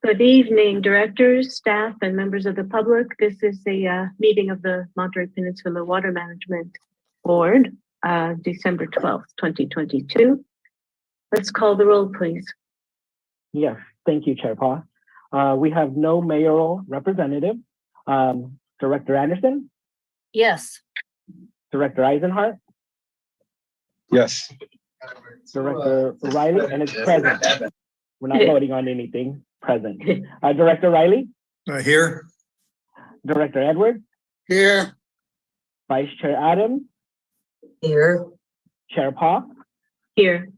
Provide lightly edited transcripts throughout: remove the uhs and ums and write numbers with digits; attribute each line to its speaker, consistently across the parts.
Speaker 1: Good evening, directors, staff, and members of the public. This is a meeting of the Monterey Peninsula Water Management Board, December 12th, 2022. Let's call the roll, please.
Speaker 2: Yes, thank you, Chair Paul. We have no mayoral representative. Director Anderson?
Speaker 3: Yes.
Speaker 2: Director Eisenhart?
Speaker 4: Yes.
Speaker 2: Director Riley, and it's present. We're not voting on anything, present. Director Riley?
Speaker 5: Here.
Speaker 2: Director Edwards?
Speaker 5: Here.
Speaker 2: Vice Chair Adams?
Speaker 3: Here.
Speaker 2: Chair Paul?
Speaker 1: Here.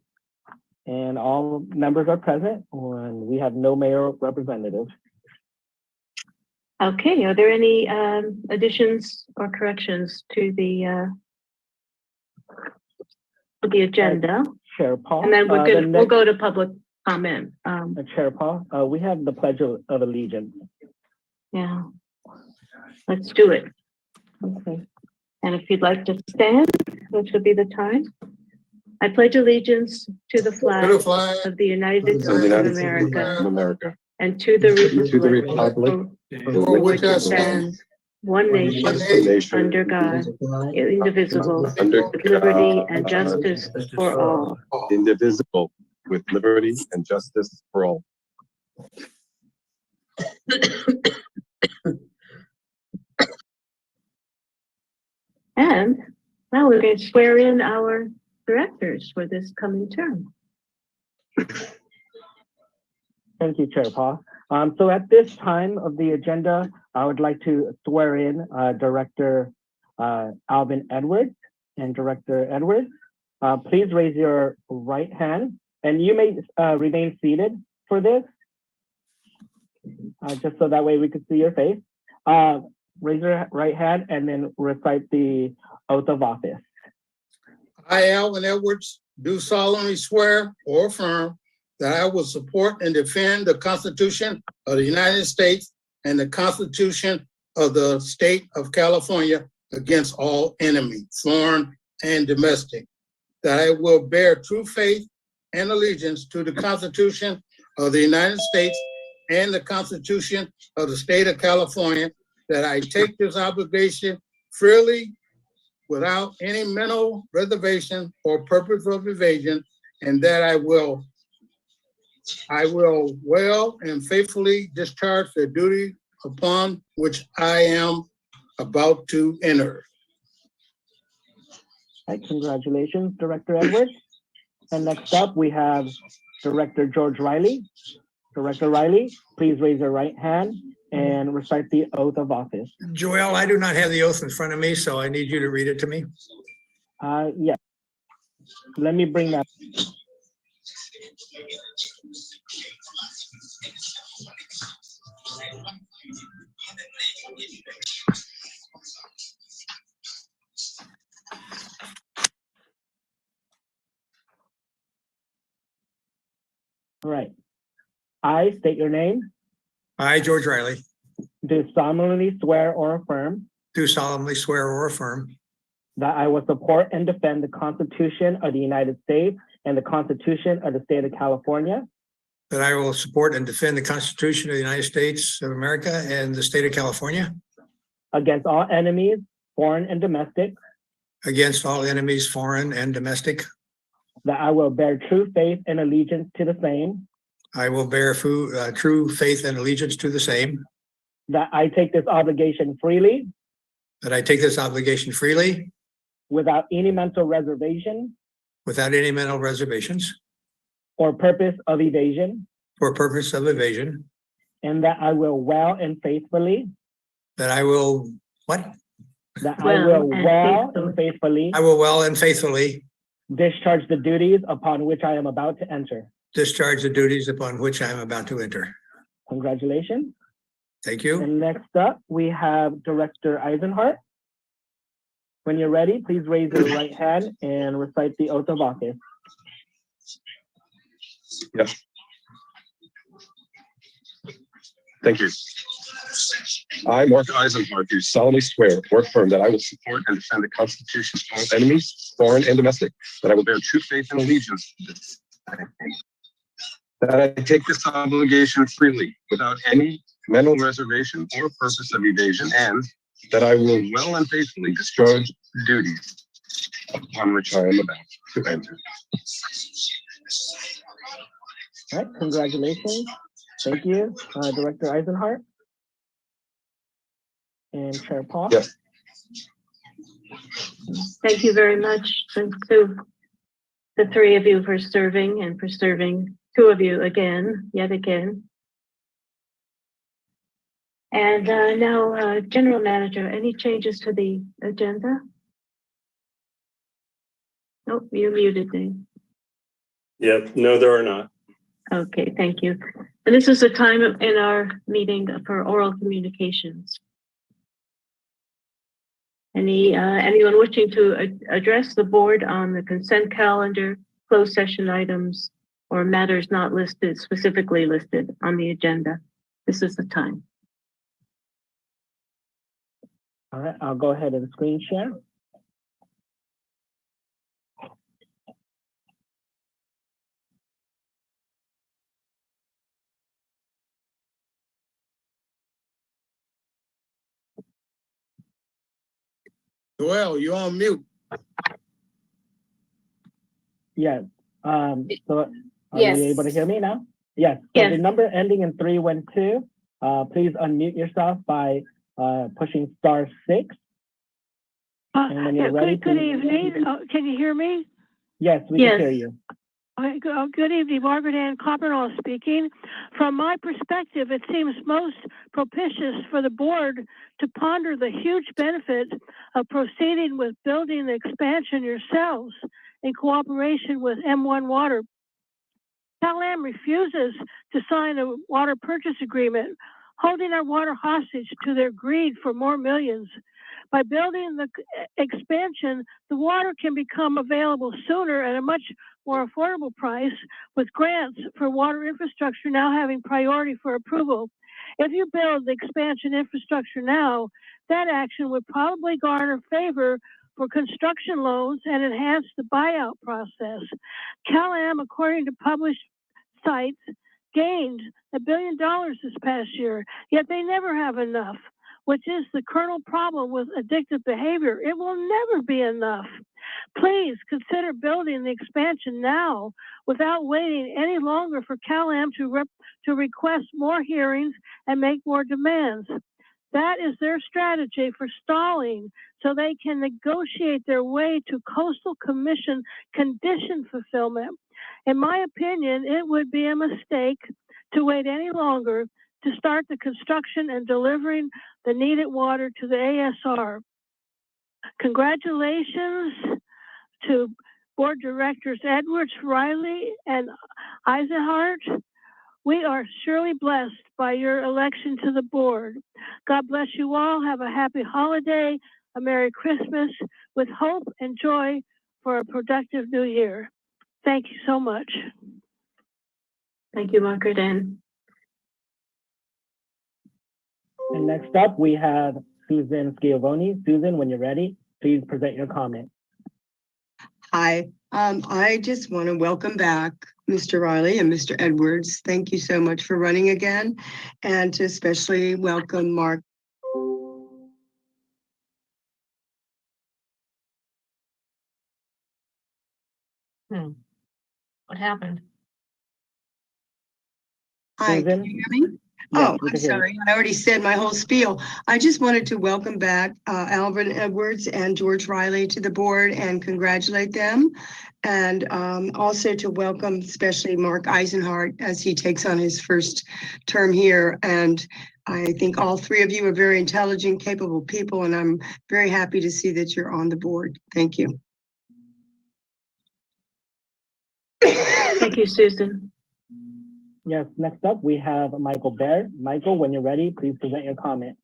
Speaker 2: And all members are present, and we have no mayoral representative.
Speaker 1: Okay, are there any additions or corrections to the agenda?
Speaker 2: Chair Paul?
Speaker 1: And then we'll go to public comment.
Speaker 2: Chair Paul, we have the Pledge of Allegiance.
Speaker 1: Yeah, let's do it. Okay. And if you'd like to stand, which would be the time. I pledge allegiance to the flag of the United States of America and to the republic for which it stands, one nation, under God, indivisible, with liberty and justice for all.
Speaker 4: Indivisible, with liberty and justice for all.
Speaker 1: And now we're going to swear in our directors for this coming term.
Speaker 2: Thank you, Chair Paul. So at this time of the agenda, I would like to swear in Director Alvin Edwards and Director Edwards. Please raise your right hand, and you may remain seated for this, just so that way we can see your face. Raise your right hand and then recite the oath of office.
Speaker 5: I, Alvin Edwards, do solemnly swear or affirm that I will support and defend the Constitution of the United States and the Constitution of the State of California against all enemies, foreign and domestic. That I will bear true faith and allegiance to the Constitution of the United States and the Constitution of the State of California. That I take this obligation freely, without any mental reservation or purpose of evasion, and that I will well and faithfully discharge the duty upon which I am about to enter.
Speaker 2: All right, congratulations, Director Edwards. And next up, we have Director George Riley. Director Riley, please raise your right hand and recite the oath of office.
Speaker 5: Joel, I do not have the oath in front of me, so I need you to read it to me.
Speaker 2: Yes. Let me bring that. All right. I state your name.
Speaker 5: I, George Riley,
Speaker 2: Do solemnly swear or affirm
Speaker 5: do solemnly swear or affirm
Speaker 2: that I will support and defend the Constitution of the United States and the Constitution of the State of California
Speaker 5: that I will support and defend the Constitution of the United States of America and the State of California
Speaker 2: against all enemies, foreign and domestic,
Speaker 5: against all enemies, foreign and domestic.
Speaker 2: that I will bear true faith and allegiance to the same,
Speaker 5: I will bear true faith and allegiance to the same,
Speaker 2: that I take this obligation freely
Speaker 5: that I take this obligation freely
Speaker 2: without any mental reservation
Speaker 5: without any mental reservations
Speaker 2: or purpose of evasion,
Speaker 5: for purpose of evasion,
Speaker 2: and that I will well and faithfully,
Speaker 5: that I will, what?
Speaker 2: that
Speaker 1: Well
Speaker 2: I will
Speaker 1: and
Speaker 2: well
Speaker 1: faithfully.
Speaker 2: and faithfully
Speaker 5: I will well and faithfully
Speaker 2: discharge the duties upon which I am about to enter.
Speaker 5: discharge the duties upon which I am about to enter.
Speaker 2: Congratulations.
Speaker 5: Thank you.
Speaker 2: And next up, we have Director Eisenhart. When you're ready, please raise your right hand and recite the oath of office.
Speaker 4: Yes. Thank you. I, Mark Eisenhart, do solemnly swear or affirm that I will support and defend the Constitution of all enemies, foreign and domestic, that I will bear true faith and allegiance to this that I take this obligation freely without any mental reservation or purpose of evasion, and that I will well and faithfully discharge the duties upon which I am about to enter.
Speaker 2: All right, congratulations. Thank you, Director Eisenhart and Chair Paul.
Speaker 4: Yes.
Speaker 1: Thank you very much to the three of you for serving and for serving two of you again, yet again. And now, General Manager, any changes to the agenda? Nope, you're muted, Dave.
Speaker 6: Yep, no, there are not.
Speaker 1: Okay, thank you. And this is the time in our meeting for oral communications. Anyone wishing to address the board on the consent calendar, closed session items, or matters not listed, specifically listed on the agenda? This is the time.
Speaker 2: All right, I'll go ahead and screen share.
Speaker 5: Joel, you're on mute.
Speaker 2: Yes. So are
Speaker 3: Yes.
Speaker 2: you able to hear me now? Yes. So
Speaker 1: Yes.
Speaker 2: the number ending in 312, please unmute yourself by pushing *6. And when you're ready,
Speaker 7: Good
Speaker 2: please-
Speaker 7: evening. Can you hear me?
Speaker 2: Yes, we
Speaker 1: Yes.
Speaker 2: can hear you.
Speaker 7: Good evening, Margaret Ann Coppernoll speaking. From my perspective, it seems most propitious for the board to ponder the huge benefits of proceeding with building the expansion yourselves in cooperation with M1 Water. Cal-Am refuses to sign a water purchase agreement, holding our water hostage to their greed for more millions. By building the expansion, the water can become available sooner at a much more affordable price, with grants for water infrastructure now having priority for approval. If you build the expansion infrastructure now, that action would probably garner favor for construction loans and enhance the buyout process. Cal-Am, according to published sites, gained $1 billion this past year, yet they never have enough, which is the kernel problem with addictive behavior. It will never be enough. Please consider building the expansion now without waiting any longer for Cal-Am to request more hearings and make more demands. That is their strategy for stalling so they can negotiate their way to Coastal Commission condition fulfillment. In my opinion, it would be a mistake to wait any longer to start the construction and delivering the needed water to the ASR. Congratulations to Board Directors Edwards, Riley, and Eisenhart. We are surely blessed by your election to the board. God bless you all. Have a happy holiday, a Merry Christmas, with hope and joy for a productive new year. Thank you so much.
Speaker 1: Thank you, Margaret Ann.
Speaker 2: And next up, we have Susan Schiavone. Susan, when you're ready, please present your comment.
Speaker 8: Hi, I just want to welcome back Mr. Riley and Mr. Edwards. Thank you so much for running again, and to especially welcome Mark.
Speaker 3: What happened?
Speaker 8: Hi,
Speaker 2: Susan?
Speaker 8: can you hear me?
Speaker 2: Yes,
Speaker 8: Oh,
Speaker 2: we
Speaker 8: I'm
Speaker 2: can hear you.
Speaker 8: sorry. I already said my whole spiel. I just wanted to welcome back Alvin Edwards and George Riley to the board and congratulate them. And also to welcome especially Mark Eisenhart as he takes on his first term here. And I think all three of you are very intelligent, capable people, and I'm very happy to see that you're on the board. Thank you.
Speaker 1: Thank you, Susan.
Speaker 2: Yes, next up, we have Michael Baird. Michael, when you're ready, please present your comment.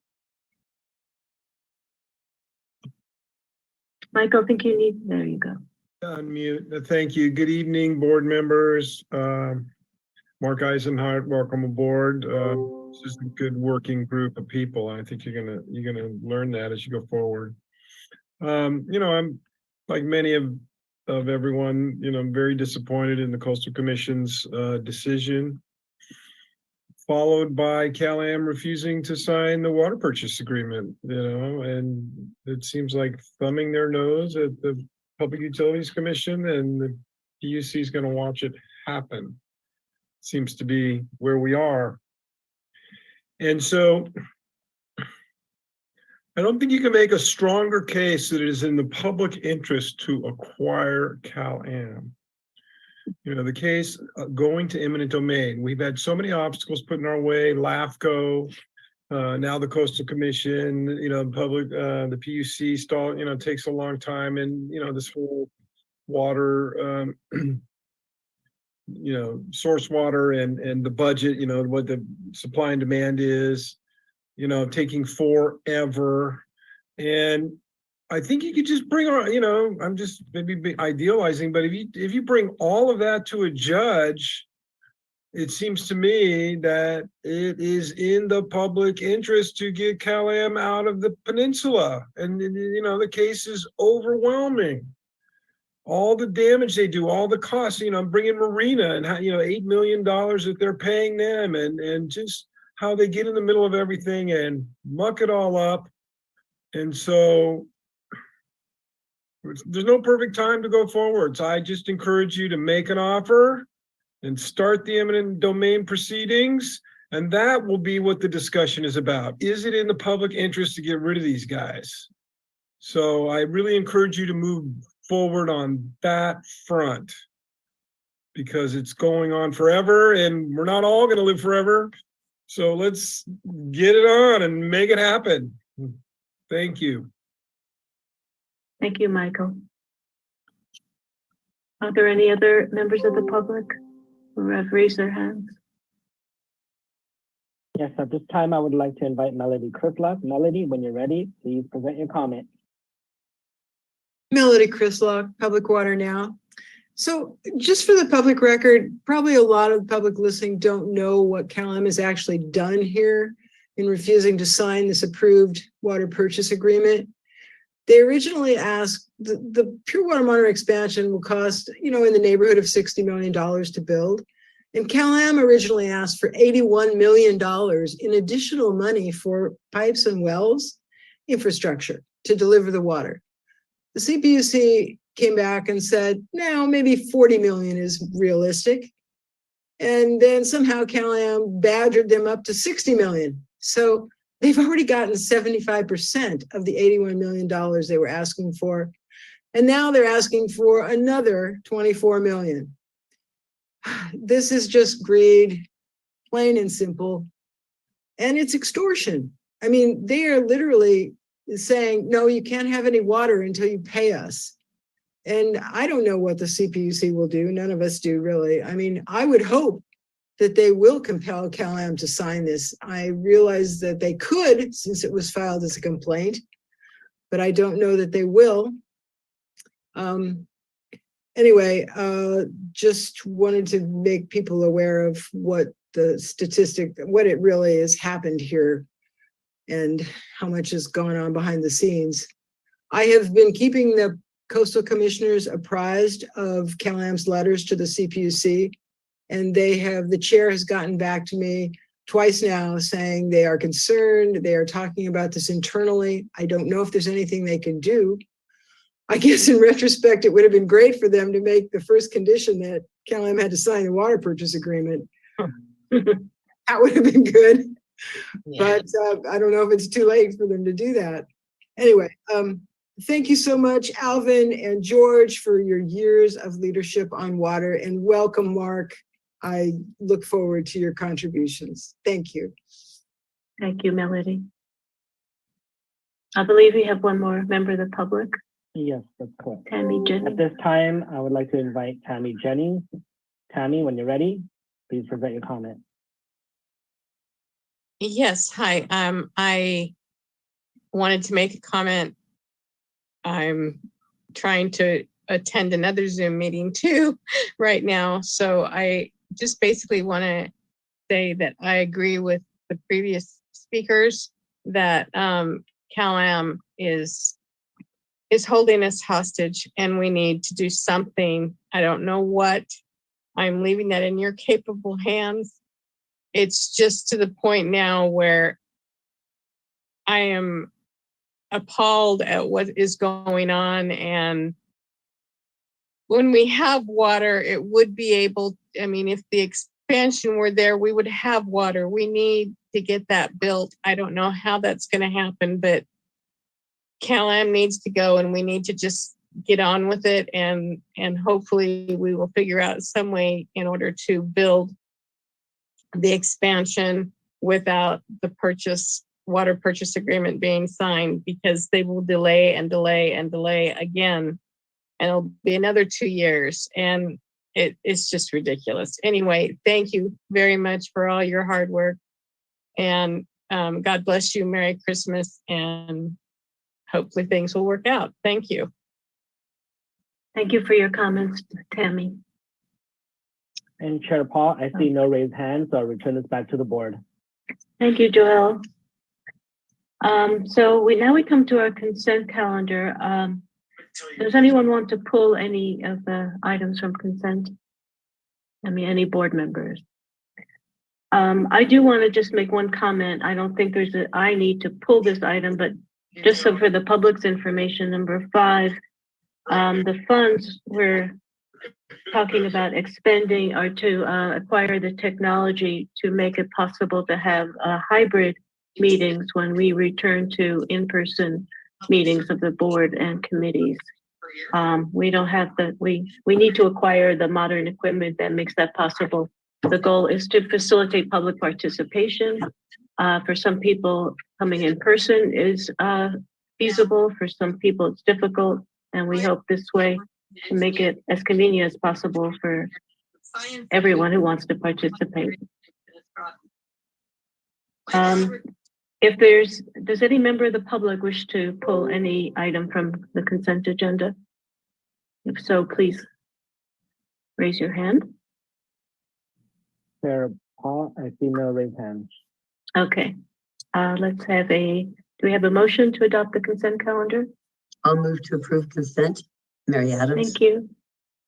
Speaker 1: Michael, I think you need, there you go.
Speaker 9: Unmute. Thank you. Good evening, board members. Mark Eisenhart, welcome aboard. This is a good working group of people. And I think you're gonna learn that as you go forward. You know, I'm like many of of everyone, very disappointed in the Coastal Commission's decision, followed by Cal-Am refusing to sign the water purchase agreement, and it seems like thumbing their nose at the Public Utilities Commission, and the PUC is going to watch it happen. Seems to be where we are. And so I don't think you can make a stronger case that it is in the public interest to acquire Cal-Am. The case going to eminent domain. We've had so many obstacles put in our way, LAFCO, now the Coastal Commission, public, the PUC stall, takes a long time. And, this whole water, source water and the budget, what the supply and demand is, taking forever. And I think you could just bring on, I'm just maybe idealizing, but if you bring all of that to a judge, it seems to me that it is in the public interest to get Cal-Am out of the peninsula. And, the case is overwhelming. All the damage they do, all the costs, I'm bringing Marina and how, $8 million that they're paying them and just how they get in the middle of everything and muck it all up. And so there's no perfect time to go forward. So I just encourage you to make an offer and start the eminent domain proceedings. And that will be what the discussion is about. Is it in the public interest to get rid of these guys? So I really encourage you to move forward on that front, because it's going on forever and we're not all going to live forever. So let's get it on and make it happen. Thank you.
Speaker 1: Thank you, Michael. Are there any other members of the public who have raised their hands?
Speaker 2: Yes, at this time, I would like to invite Melody Krislak. Melody, when you're ready, please present your comment.
Speaker 10: Melody Krislak, Public Water Now. So just for the public record, probably a lot of the public listening don't know what Cal-Am has actually done here in refusing to sign this approved water purchase agreement. They originally asked, the pure water monitor expansion will cost, in the neighborhood of $60 million to build. And Cal-Am originally asked for $81 million in additional money for pipes and wells infrastructure to deliver the water. The CPUC came back and said, no, maybe 40 million is realistic. And then somehow Cal-Am badgered them up to 60 million. So they've already gotten 75% of the $81 million they were asking for. And now they're asking for another 24 million. This is just greed, plain and simple. And it's extortion. I mean, they are literally saying, no, you can't have any water until you pay us. And I don't know what the CPUC will do. None of us do, really. I mean, I would hope that they will compel Cal-Am to sign this. I realize that they could, since it was filed as a complaint, but I don't know that they will. Anyway, just wanted to make people aware of what the statistic, what it really has happened here and how much has gone on behind the scenes. I have been keeping the coastal commissioners apprised of Cal-Am's letters to the CPUC, and the chair has gotten back to me twice now saying they are concerned, they are talking about this internally. I don't know if there's anything they can do. I guess in retrospect, it would have been great for them to make the first condition that Cal-Am had to sign the water purchase agreement. That would have been good. Yeah. But I don't know if it's too late for them to do that. Anyway, thank you so much, Alvin and George, for your years of leadership on water, and welcome, Mark. I look forward to your contributions. Thank you.
Speaker 1: Thank you, Melody. I believe we have one more member of the public.
Speaker 2: Yes, that's correct.
Speaker 1: Tammy Jennings.
Speaker 2: At this time, I would like to invite Tammy Jennings. Tammy, when you're ready, please present your comment.
Speaker 11: Yes, hi. I wanted to make a comment. I'm trying to attend another Zoom meeting too right now. So I just basically want to say that I agree with the previous speakers that Cal-Am is is holding us hostage, and we need to do something. I don't know what. I'm leaving that in your capable hands. It's just to the point now where I am appalled at what is going on. And when we have water, it would be able, I mean, if the expansion were there, we would have water. We need to get that built. I don't know how that's going to happen, but CalAm needs to go, and we need to just get on with it. And hopefully we will figure out some way in order to build the expansion without the water purchase agreement being signed, because they will delay and delay and delay again. And it'll be another 2 years, and it's just ridiculous. Anyway, thank you very much for all your hard work, and God bless you. Merry Christmas, and hopefully things will work out. Thank you.
Speaker 1: Thank you for your comments, Tammy.
Speaker 2: And Chair Paul, I see no raised hands, so I'll return this back to the board.
Speaker 1: Thank you, Joel. So now we come to our consent calendar. Does anyone want to pull any of the items from consent? I mean, any board members? I do want to just make one comment. I don't think I need to pull this item, but just so for the public's information, number 5, the funds we're talking about expending are to acquire the technology to make it possible to have hybrid meetings when we return to in-person meetings of the board and committees. We don't have we need to acquire the modern equipment that makes that possible. The goal is to facilitate public participation. For some people, coming in person is feasible. For some people, it's difficult. And we hope this way to make it as convenient as possible for everyone who wants to participate. Does any member of the public wish to pull any item from the consent agenda? If so, please raise your hand.
Speaker 2: Chair Paul, I see no raised hands.
Speaker 1: Okay, let's have do we have a motion to adopt the consent calendar?
Speaker 3: I'll move to approve consent. Mary Adams.
Speaker 1: Thank you.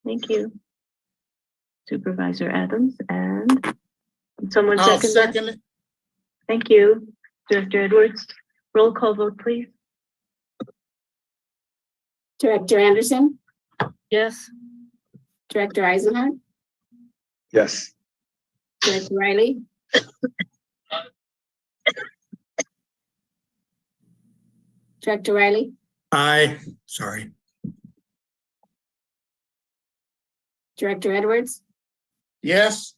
Speaker 1: Thank you. Supervisor Adams, and someone
Speaker 5: I'll
Speaker 1: second that?
Speaker 5: second it.
Speaker 1: Thank you. Director Edwards, roll call vote, please.
Speaker 12: Director Anderson,
Speaker 3: Yes.
Speaker 12: Director Eisenhardt,
Speaker 4: Yes.
Speaker 12: Director Riley, Director Riley,
Speaker 5: Aye. Sorry.
Speaker 12: Director Edwards,
Speaker 5: Yes.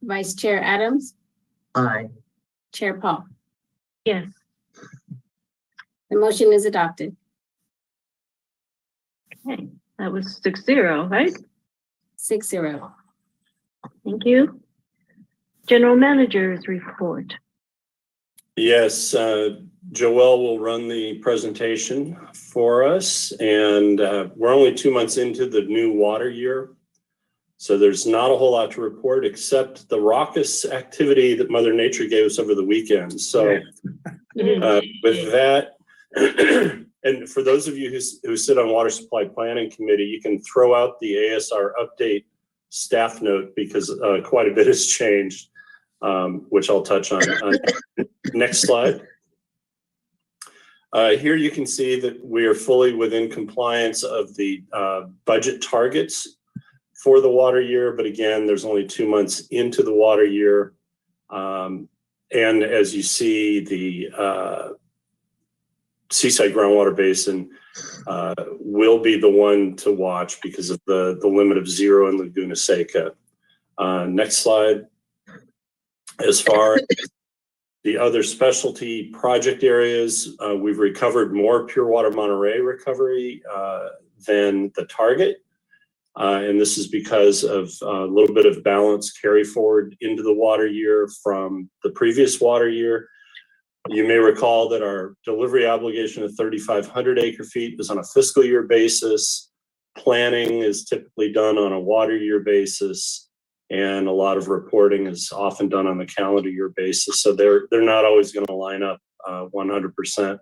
Speaker 12: Vice Chair Adams,
Speaker 3: Aye.
Speaker 12: Chair Paul.
Speaker 1: Yes.
Speaker 12: The motion is adopted.
Speaker 1: Okay, that was 6-0, right?
Speaker 12: 6-0.
Speaker 1: Thank you. General Manager's report.
Speaker 6: Yes, Joelle will run the presentation for us, and we're only 2 months into the new water year. So there's not a whole lot to report except the raucous activity that Mother Nature gave us over the weekend. So with that, and for those of you who sit on Water Supply Planning Committee, you can throw out the ASR update staff note because quite a bit has changed, which I'll touch on. Next slide. Here you can see that we are fully within compliance of the budget targets for the water year, but again, there's only 2 months into the water year. And as you see, the Seaside Groundwater Basin will be the one to watch because of the limit of 0 in Laguna Seca. Next slide. As far as the other specialty project areas, we've recovered more Pure Water Monterey recovery than the target. And this is because of a little bit of balance carry forward into the water year from the previous water year. You may recall that our delivery obligation of 3,500 acre feet is on a fiscal year basis. Planning is typically done on a water year basis, and a lot of reporting is often done on the calendar year basis. So they're not always going to line up 100%.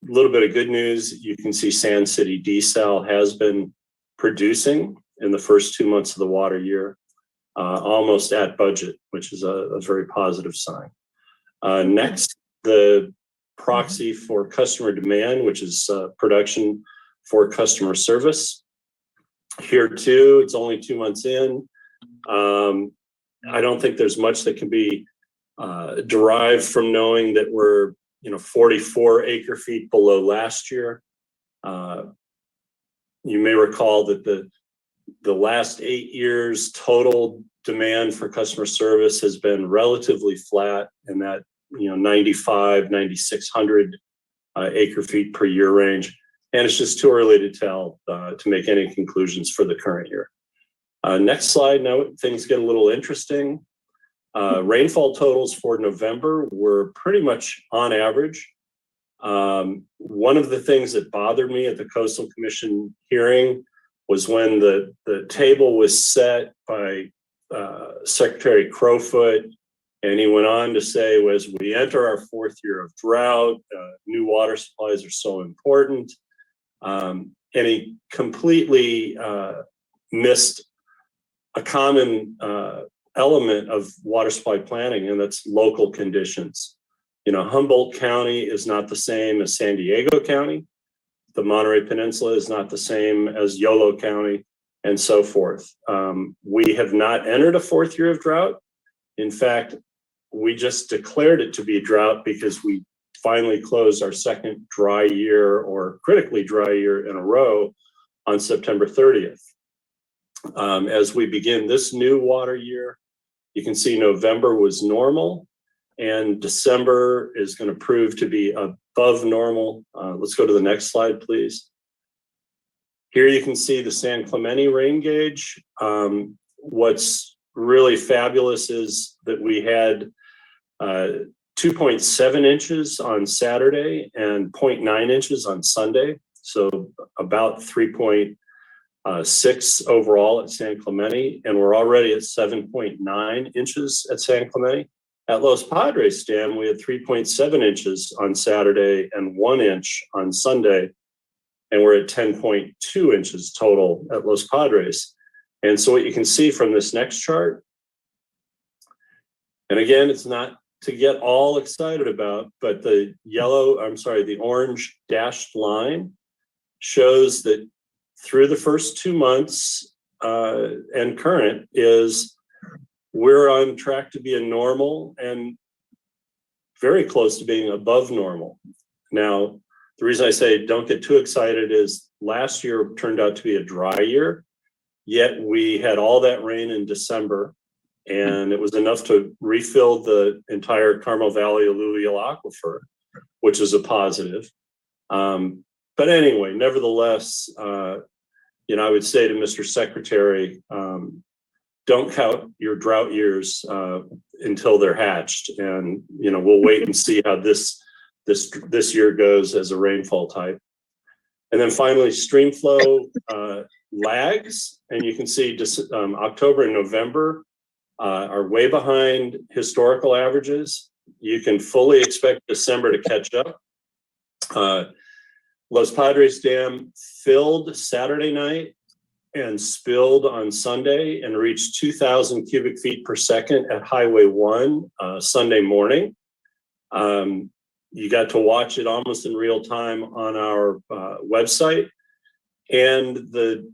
Speaker 6: little bit of good news. You can see Sand City desal has been producing in the first 2 months of the water year, almost at budget, which is a very positive sign. Next, the proxy for customer demand, which is production for customer service. Here too, it's only 2 months in. I don't think there's much that can be derived from knowing that we're 44 acre feet below last year. You may recall that the last 8 years total demand for customer service has been relatively flat in that 95, 9,600 acre feet per year range. And it's just too early to tell to make any conclusions for the current year. Next slide. Now things get a little interesting. Rainfall totals for November were pretty much on average. One of the things that bothered me at the Coastal Commission hearing was when the table was set by Secretary Crowfoot, and he went on to say, as we enter our 4th year of drought, new water supplies are so important. And he completely missed a common element of water supply planning, and that's local conditions. Humboldt County is not the same as San Diego County. The Monterey Peninsula is not the same as Yolo County, and so forth. We have not entered a 4th year of drought. In fact, we just declared it to be a drought because we finally closed our 2nd dry year, or critically dry year, in a row on September 30th. As we begin this new water year, you can see November was normal, and December is going to prove to be above normal. Let's go to the next slide, please. Here you can see the San Clemente rain gauge. What's really fabulous is that we had 2.7 inches on Saturday and 0.9 inches on Sunday. So about 3.6 overall at San Clemente, and we're already at 7.9 inches at San Clemente. At Los Padres Dam, we had 3.7 inches on Saturday and 1 inch on Sunday, and we're at 10.2 inches total at Los Padres. And so what you can see from this next chart, and again, it's not to get all excited about, but the orange dashed line shows that through the first 2 months and current is we're on track to be a normal and very close to being above normal. Now, the reason I say don't get too excited is last year turned out to be a dry year, yet we had all that rain in December, and it was enough to refill the entire Carmel Valley alluvial aquifer, which is a positive. But anyway, nevertheless, I would say to Mr. Secretary, don't count your drought years until they're hatched, and we'll wait and see how this year goes as a rainfall type. And then finally, stream flow lags, and you can see October and November are way behind historical averages. You can fully expect December to catch up. Los Padres Dam filled Saturday night and spilled on Sunday and reached 2,000 cubic feet per second at Highway 1 Sunday morning. You got to watch it almost in real time on our website. And the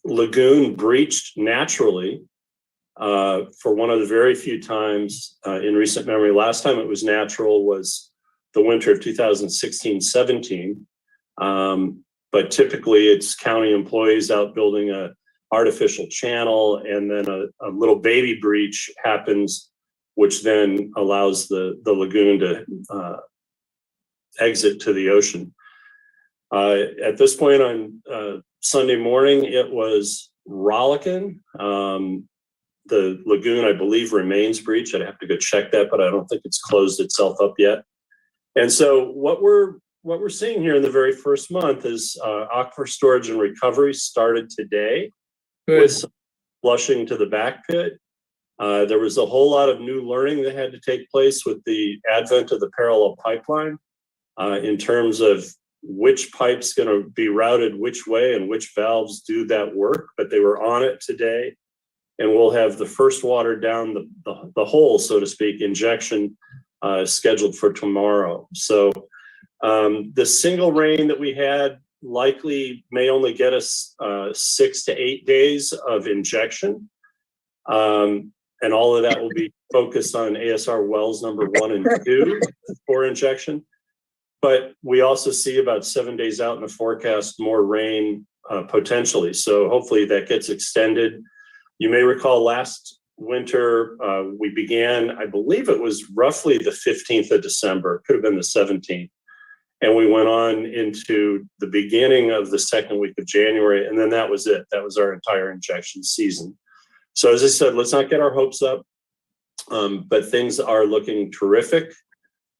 Speaker 6: lagoon breached naturally for one of the very few times in recent memory. Last time it was natural was the winter of 2016-17. But typically it's county employees out building a artificial channel, and then a little baby breach happens, which then allows the lagoon to exit to the ocean. At this point on Sunday morning, it was rollicking. The lagoon, I believe, remains breached. I'd have to go check that, but I don't think it's closed itself up yet. And so what we're seeing here in the very first month is aquifer storage and recovery started today with some flushing to the back pit. There was a whole lot of new learning that had to take place with the advent of the parallel pipeline in terms of which pipe's going to be routed which way and which valves do that work, but they were on it today. And we'll have the first water down the hole, so to speak, injection scheduled for tomorrow. So the single rain that we had likely may only get us 6 to 8 days of injection. And all of that will be focused on ASR wells number 1 and 2 for injection. But we also see about 7 days out in the forecast, more rain potentially. So hopefully that gets extended. You may recall last winter, we began, I believe it was roughly the 15th of December, could have been the 17th. And we went on into the beginning of the second week of January. And then that was it. That was our entire injection season. So as I said, let's not get our hopes up, but things are looking terrific.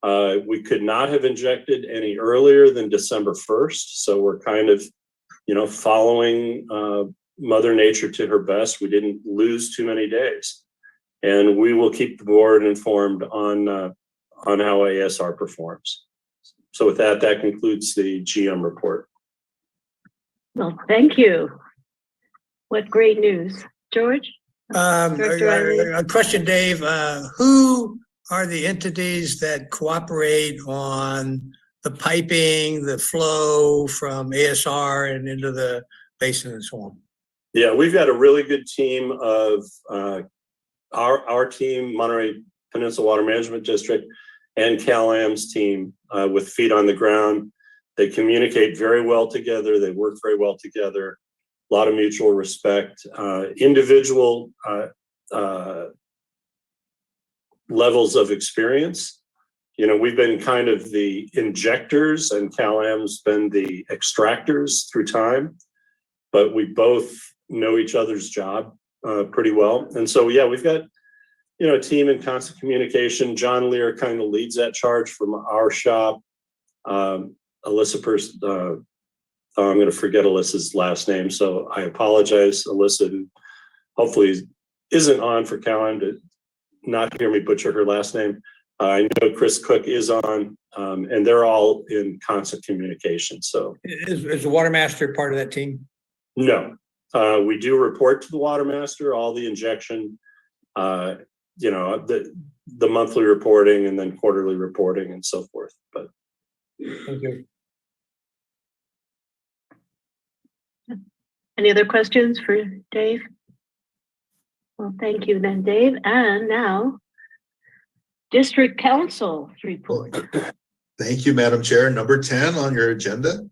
Speaker 6: We could not have injected any earlier than December 1st. So we're kind of, following Mother Nature to her best. We didn't lose too many days, and we will keep the board informed on how ASR performs. So with that, that concludes the GM report.
Speaker 1: Well, thank you. What great news. George? Director Riley?
Speaker 13: A question, Dave. Who are the entities that cooperate on the piping, the flow from ASR and into the basin and so on?
Speaker 6: Yeah, we've got a really good team of our team, Monterey Peninsula Water Management District, and Cal-Am's team with feet on the ground. They communicate very well together. They work very well together. A lot of mutual respect. Individual levels of experience. We've been kind of the injectors, and Cal-Am's been the extractors through time, but we both know each other's job pretty well. And so, yeah, we've got, a team in constant communication. John Lear kind of leads that charge from our shop. Alyssa, I'm going to forget Alyssa's last name, so I apologize, Alyssa, who hopefully isn't on for Cal-Am to not hear me butcher her last name. I know Chris Cook is on, and they're all in constant communication. So
Speaker 13: Is the water master part of that team?
Speaker 6: No, we do report to the water master, all the injection, the monthly reporting and then quarterly reporting and so forth. But
Speaker 13: Thank you.
Speaker 1: Any other questions for Dave? Well, thank you then, Dave. And now, District Council report.
Speaker 14: Thank you, Madam Chair. Number 10 on your agenda.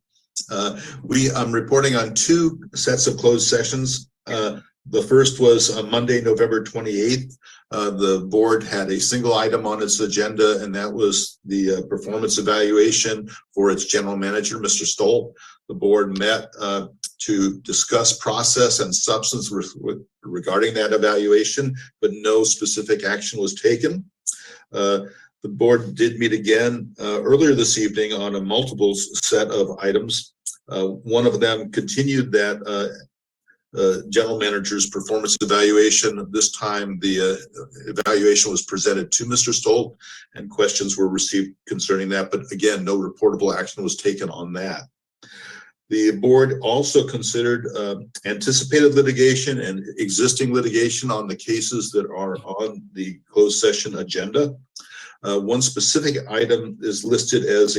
Speaker 14: I'm reporting on 2 sets of closed sessions. The first was on Monday, November 28th. The board had a single item on its agenda, and that was the performance evaluation for its general manager, Mr. Stoll. The board met to discuss process and substance regarding that evaluation, but no specific action was taken. The board did meet again earlier this evening on a multiple set of items. One of them continued that general manager's performance evaluation. This time the evaluation was presented to Mr. Stoll and questions were received concerning that, but again, no reportable action was taken on that. The board also considered anticipated litigation and existing litigation on the cases that are on the closed session agenda. One specific item is listed as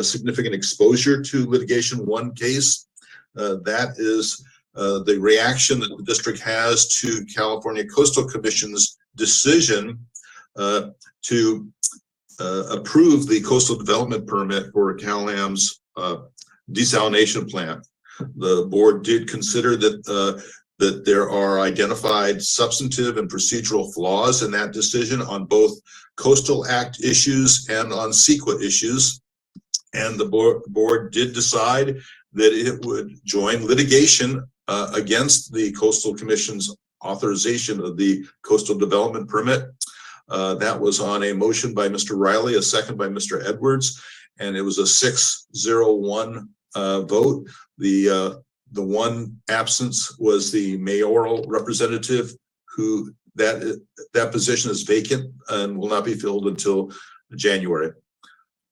Speaker 14: significant exposure to litigation 1 case. That is the reaction that the district has to California Coastal Commission's decision to approve the coastal development permit for Cal-Am's desalination plant. The board did consider that there are identified substantive and procedural flaws in that decision on both Coastal Act issues and on CEQA issues. And the board did decide that it would join litigation against the Coastal Commission's authorization of the coastal development permit. That was on a motion by Mr. Riley, a second by Mr. Edwards, and it was a 6-0-1 vote. The one absence was the mayoral representative who that position is vacant and will not be filled until January.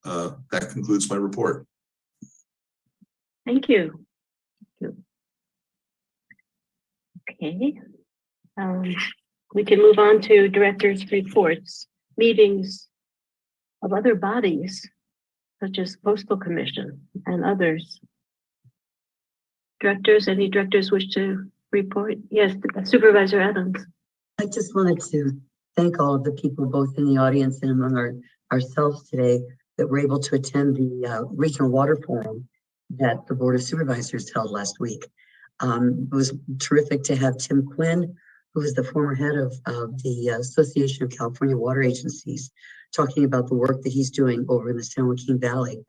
Speaker 14: That concludes my report.
Speaker 1: Thank you. Okay. We can move on to directors' reports, meetings of other bodies, such as Postal Commission and others. Directors, any directors wish to report? Yes, Supervisor Adams.
Speaker 3: I just wanted to thank all of the people, both in the audience and among ourselves today, that were able to attend the Regional Water Forum that the Board of Supervisors held last week. It was terrific to have Tim Quinn, who is the former head of the Association of California Water Agencies, talking about the work that he's doing over in the San Joaquin Valley.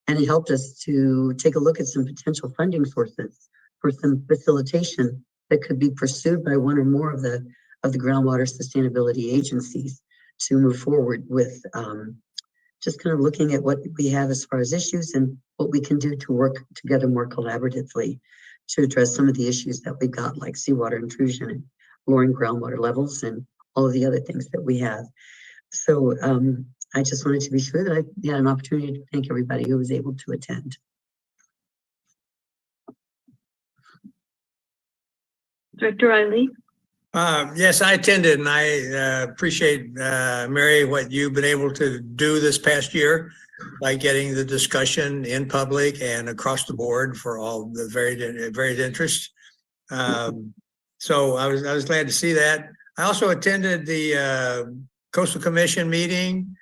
Speaker 3: And it helped us to take a look at some potential funding sources for some facilitation that could be pursued by one or more of the groundwater sustainability agencies to move forward with just kind of looking at what we have as far as issues and what we can do to work together more collaboratively to address some of the issues that we've got, like seawater intrusion and lowering groundwater levels and all of the other things that we have. So I just wanted to be sure that I had an opportunity to thank everybody who was able to attend.
Speaker 1: Director Riley.
Speaker 13: Yes, I attended, and I appreciate, Mary, what you've been able to do this past year by getting the discussion in public and across the board for all the varied interests. So I was glad to see that. I also attended the Coastal Commission meeting,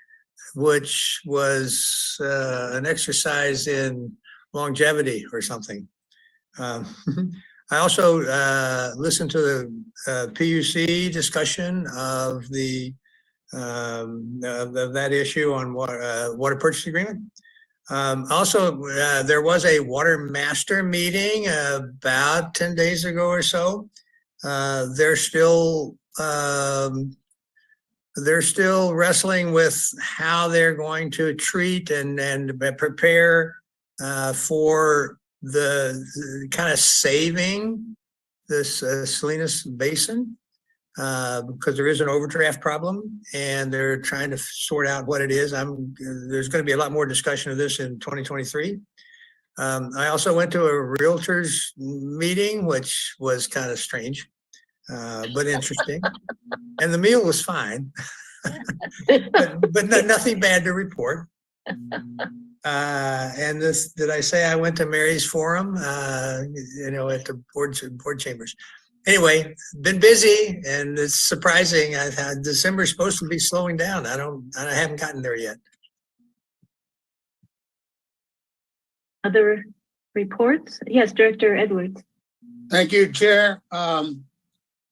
Speaker 13: which was an exercise in longevity or something. I also listened to the PUC discussion of that issue on water purchase agreement. Also, there was a water master meeting about 10 days ago or so. They're still wrestling with how they're going to treat and prepare for the kind of saving this Salinas Basin because there is an overdraft problem and they're trying to sort out what it is. There's going to be a lot more discussion of this in 2023. I also went to a realtors meeting, which was kind of strange, but interesting. And the meal was fine, but nothing bad to report. And this, did I say I went to Mary's Forum, at the board chambers. Anyway, been busy and it's surprising. I've had December supposed to be slowing down. I haven't gotten there yet.
Speaker 1: Other reports? Yes, Director Edwards.
Speaker 5: Thank you, Chair.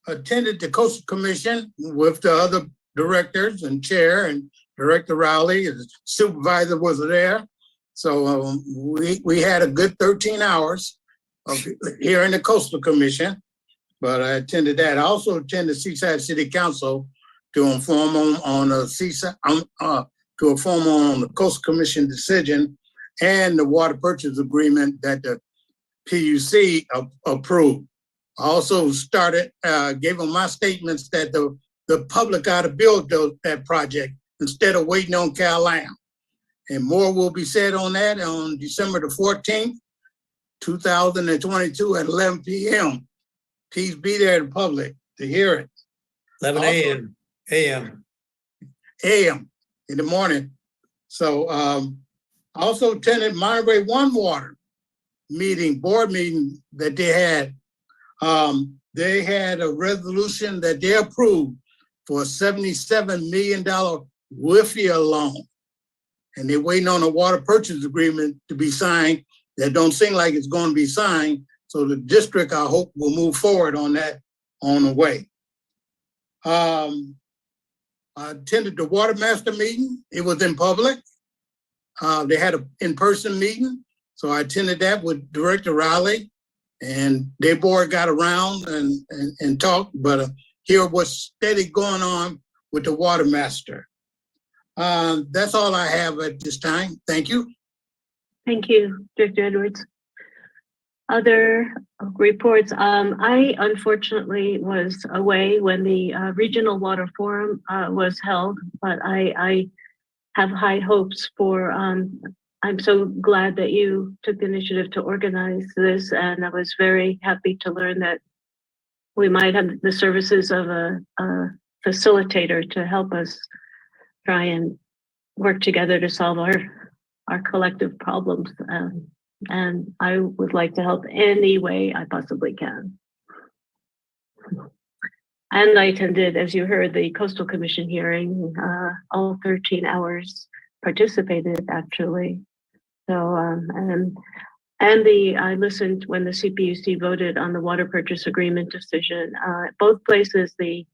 Speaker 5: Attended the Coastal Commission with the other directors and Chair and Director Rowley, the supervisor was there. So we had a good 13 hours of here in the Coastal Commission, but I attended that. I also attended Seaside City Council to inform on the Seaside, to inform on the Coastal Commission decision and the water purchase agreement that the PUC approved. I also gave them my statements that the public ought to build that project instead of waiting on Cal-Am. And more will be said on that on December the 14th, 2022 at 11 p.m. Please be there in public to hear it.
Speaker 13: 11 a.m.
Speaker 5: a.m. in the morning. So I also attended Monterey One Water board meeting that they had. They had a resolution that they approved for a $77 million WIFIA loan. And they're waiting on a water purchase agreement to be signed. That don't seem like it's going to be signed. So the district, I hope, will move forward on that on the way. I attended the Water Master meeting. It was in public. They had an in-person meeting. So I attended that with Director Riley. And their board got around and talked, but here what's steady going on with the Water Master. That's all I have at this time. Thank you.
Speaker 1: Thank you, Director Edwards. Other reports, I unfortunately was away when the Regional Water Forum was held, but I have high hopes for, I'm so glad that you took the initiative to organize this, and I was very happy to learn that we might have the services of a facilitator to help us try and work together to solve our collective problems. And I would like to help any way I possibly can. And I attended, as you heard, the Coastal Commission hearing, all 13 hours participated actually. So, I listened when the CPUC voted on the water purchase agreement decision. Both places, the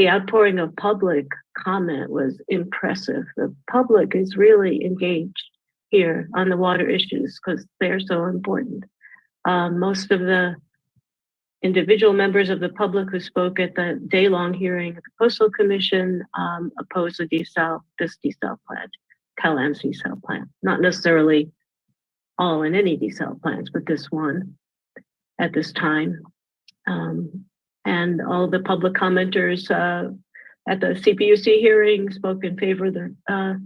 Speaker 1: outpouring of public comment was impressive. The public is really engaged here on the water issues because they're so important. Most of the individual members of the public who spoke at the day-long hearing at the Coastal Commission opposed this desal plant, CalAM's desal plant. Not necessarily all in any desal plants, but this one at this time. And all the public commenters at the CPUC hearing spoke in favor of the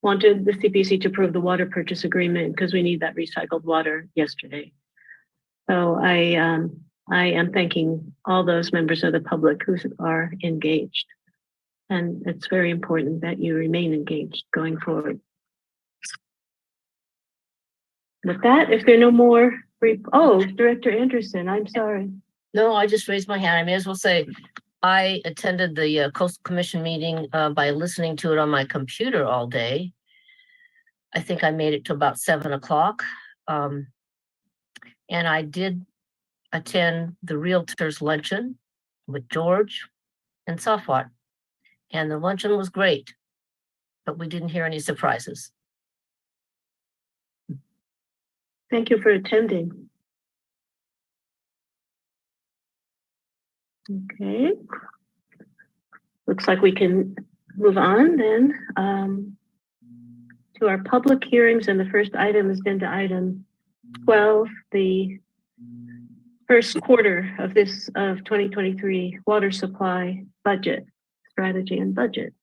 Speaker 1: wanted the CPC to approve the water purchase agreement because we need that recycled water yesterday. So I am thanking all those members of the public who are engaged. And it's very important that you remain engaged going forward. With that, if there are no more, Director Anderson, I'm sorry.
Speaker 15: No, I just raised my hand. I may as well say, I attended the Coastal Commission meeting by listening to it on my computer all day. I think I made it to about 7 o'clock. And I did attend the Realtors Luncheon with George and Safwat. And the luncheon was great, but we didn't hear any surprises.
Speaker 1: Thank you for attending. Okay. Looks like we can move on then to our public hearings, and the first item is agenda item 12, the first quarter of 2023 water supply budget, strategy and budget.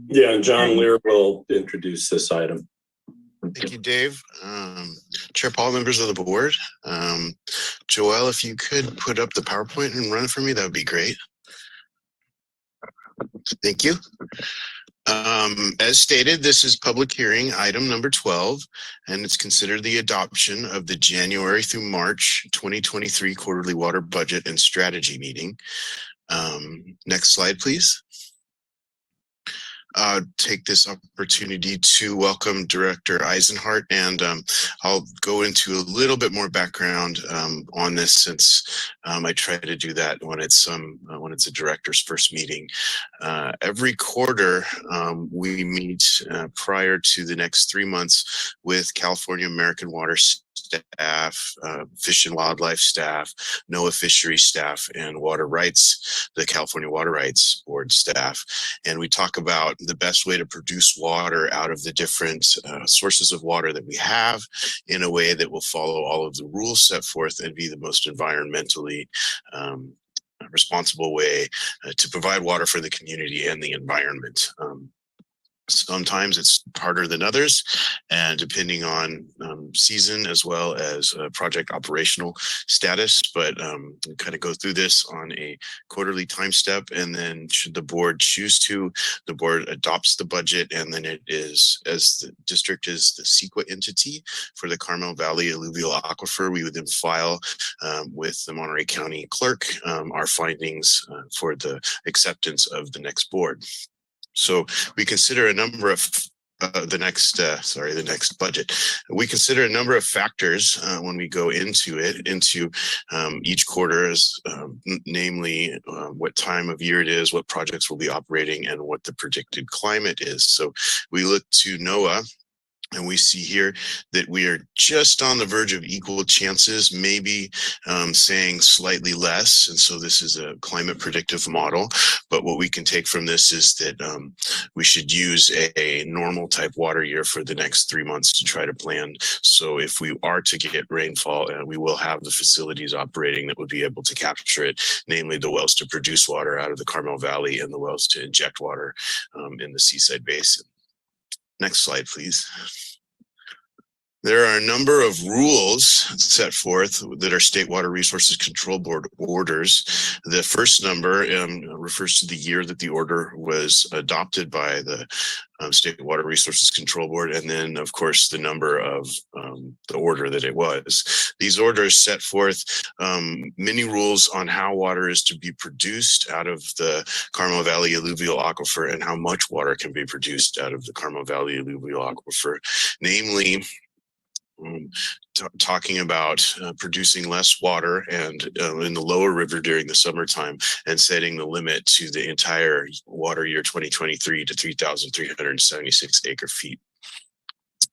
Speaker 6: Yeah, and John Lear will introduce this item.
Speaker 16: Thank you, Dave. Chair Paul, members of the board. Joelle, if you could put up the PowerPoint and run it for me, that would be great. Thank you. As stated, this is public hearing item number 12, and it's considered the adoption of the January through March 2023 quarterly water budget and strategy meeting. Next slide, please. Take this opportunity to welcome Director Eisenhart, and I'll go into a little bit more background on this since I try to do that when it's a director's first meeting. Every quarter, we meet prior to the next 3 months with California American Water staff, Fish and Wildlife staff, NOAA Fisheries staff, and Water Rights, the California Water Rights Board staff. And we talk about the best way to produce water out of the different sources of water that we have in a way that will follow all of the rules set forth and be the most environmentally responsible way to provide water for the community and the environment. Sometimes it's harder than others, and depending on season as well as project operational status, but we kind of go through this on a quarterly time step, and then should the board choose to, the board adopts the budget, and then it is, as the district is the CEQA entity for the Carmel Valley Alluvial Aquifer, we would then file with the Monterey County Clerk our findings for the acceptance of the next board. So we consider a number of the next budget. We consider a number of factors when we go into each quarter, as namely what time of year it is, what projects will be operating, and what the predicted climate is. So we look to NOAA And we see here that we are just on the verge of equal chances, maybe saying slightly less. And so this is a climate predictive model. But what we can take from this is that we should use a normal type water year for the next 3 months to try to plan. So if we are to get rainfall, we will have the facilities operating that would be able to capture it, namely the wells to produce water out of the Carmel Valley and the wells to inject water in the Seaside Basin. Next slide, please. There are a number of rules set forth that are State Water Resources Control Board orders. The first number refers to the year that the order was adopted by the State Water Resources Control Board, and then, of course, the number of the order that it was. These orders set forth many rules on how water is to be produced out of the Carmel Valley alluvial aquifer and how much water can be produced out of the Carmel Valley alluvial aquifer, namely, talking about producing less water and in the lower river during the summertime, and setting the limit to the entire water year 2023 to 3,376 acre feet.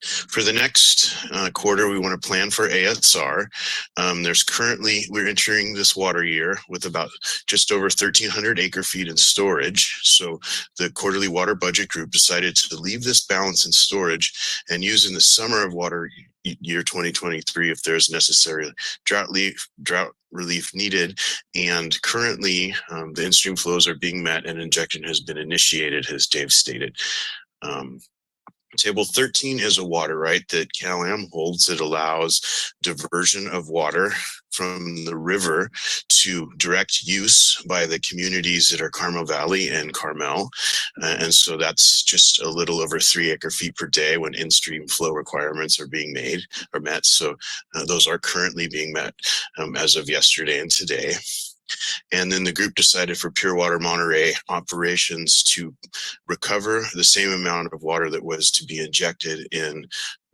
Speaker 16: For the next quarter, we want to plan for ASR. We're entering this water year with about just over 1,300 acre feet in storage. So the quarterly water budget group decided to leave this balance in storage and use in the summer of water year 2023 if there's necessary drought relief needed. And currently the in-stream flows are being met and injection has been initiated, as Dave stated. Table 13 is a water right that Cal-Am holds that allows diversion of water from the river to direct use by the communities that are Carmel Valley and Carmel. And so that's just a little over 3 acre feet per day when in-stream flow requirements are being met. So those are currently being met as of yesterday and today. And then the group decided for Pure Water Monterey operations to recover the same amount of water that was to be injected in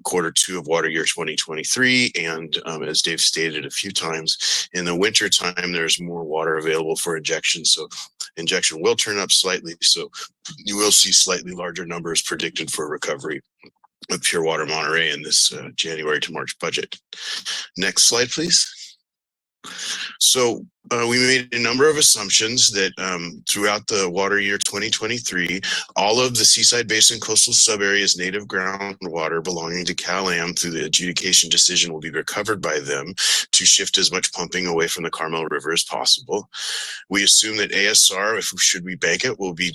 Speaker 16: Q2 of water year 2023. And as Dave stated a few times, in the winter time, there's more water available for injection. So injection will turn up slightly. So you will see slightly larger numbers predicted for recovery of Pure Water Monterey in this January to March budget. Next slide, please. So we made a number of assumptions that throughout the water year 2023, all of the Seaside Basin coastal subareas native groundwater belonging to Cal-Am through the adjudication decision will be recovered by them to shift as much pumping away from the Carmel River as possible. We assume that ASR, should we bank it, will be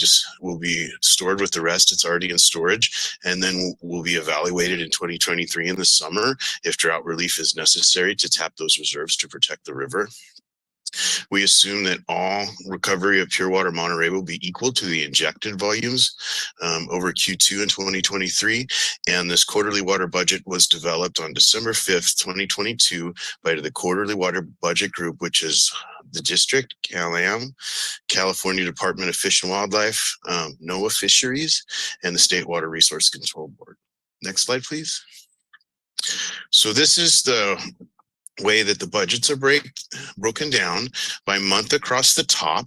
Speaker 16: stored with the rest. It's already in storage, and then will be evaluated in 2023 in the summer if drought relief is necessary to tap those reserves to protect the river. We assume that all recovery of Pure Water Monterey will be equal to the injected volumes over Q2 in 2023. And this quarterly water budget was developed on December 5th, 2022 by the Quarterly Water Budget Group, which is the district, Cal-Am, California Department of Fish and Wildlife, NOAA Fisheries, and the State Water Resource Control Board. Next slide, please. So this is the way that the budgets are broken down by month across the top,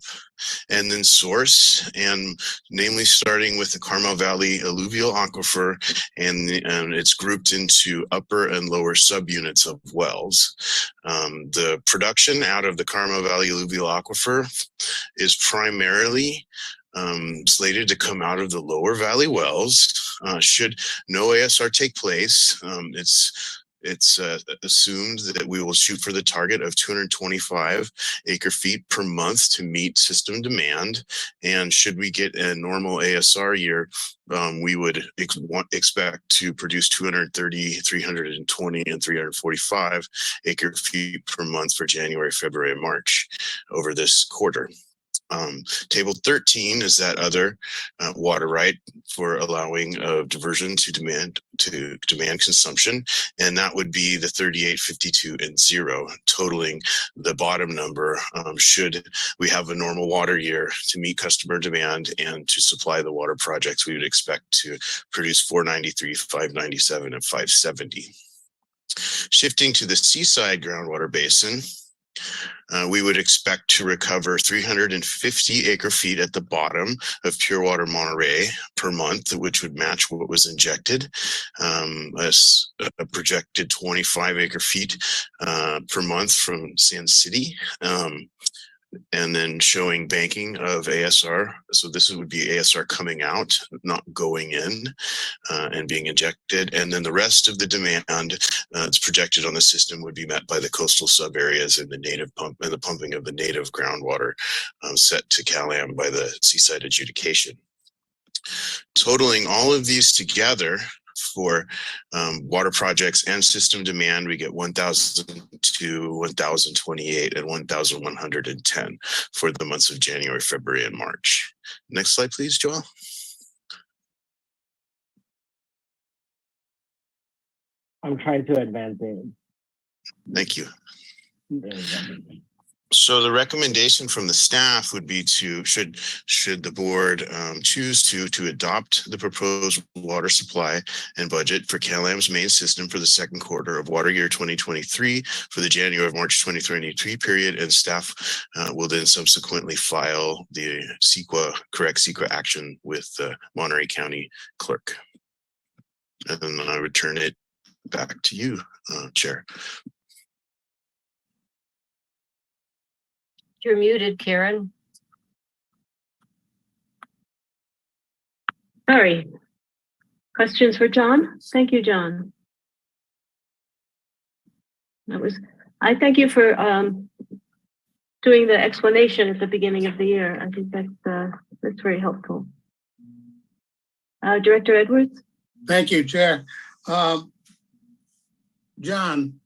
Speaker 16: and then source, and namely starting with the Carmel Valley alluvial aquifer, and it's grouped into upper and lower subunits of wells. The production out of the Carmel Valley alluvial aquifer is primarily slated to come out of the lower valley wells. Should no ASR take place, it's assumed that we will shoot for the target of 225 acre feet per month to meet system demand. And should we get a normal ASR year, we would expect to produce 230, 320, and 345 acre feet per month for January, February, and March over this quarter. Table 13 is that other water right for allowing diversion to demand consumption, and that would be the 38, 52, and 0, totaling the bottom number should we have a normal water year to meet customer demand and to supply the water projects. We would expect to produce 493, 597, and 570. Shifting to the Seaside groundwater basin, We would expect to recover 350 acre feet at the bottom of pure water Monterey per month, which would match what was injected. A projected 25 acre feet per month from Sand City. And then showing banking of ASR. So this would be ASR coming out, not going in and being injected. And then the rest of the demand that's projected on the system would be met by the coastal sub areas and the native pump and the pumping of the native groundwater set to CalAm by the seaside adjudication. Totaling all of these together for water projects and system demand, we get 1,002, 1,028, and 1,110 for the months of January, February, and March. Next slide, please, Joel.
Speaker 2: I'm trying to advance it.
Speaker 16: Thank you.
Speaker 2: There we go.
Speaker 16: So the recommendation from the staff would be to, should the board choose to adopt the proposed water supply and budget for CalAm's main system for the second quarter of water year 2023 for the January March 2023 period, and staff will then subsequently file the correct CEQA action with the Monterey County clerk. And then I return it back to you, Chair.
Speaker 15: You're muted, Karen.
Speaker 1: Sorry. Questions for John? Thank you, John. I thank you for doing the explanation at the beginning of the year. I think that's very helpful. Director Edwards?
Speaker 5: Thank you, Chair. John,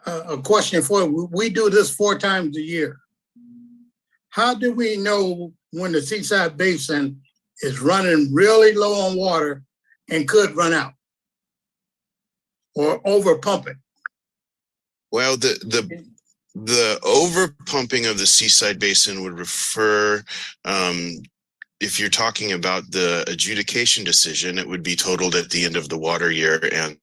Speaker 5: a question for you. We do this 4 times a year. How do we know when the Seaside Basin is running really low on water and could run out or over pumping?
Speaker 16: Well, the over pumping of the Seaside Basin would refer, if you're talking about the adjudication decision, it would be totaled at the end of the water year, and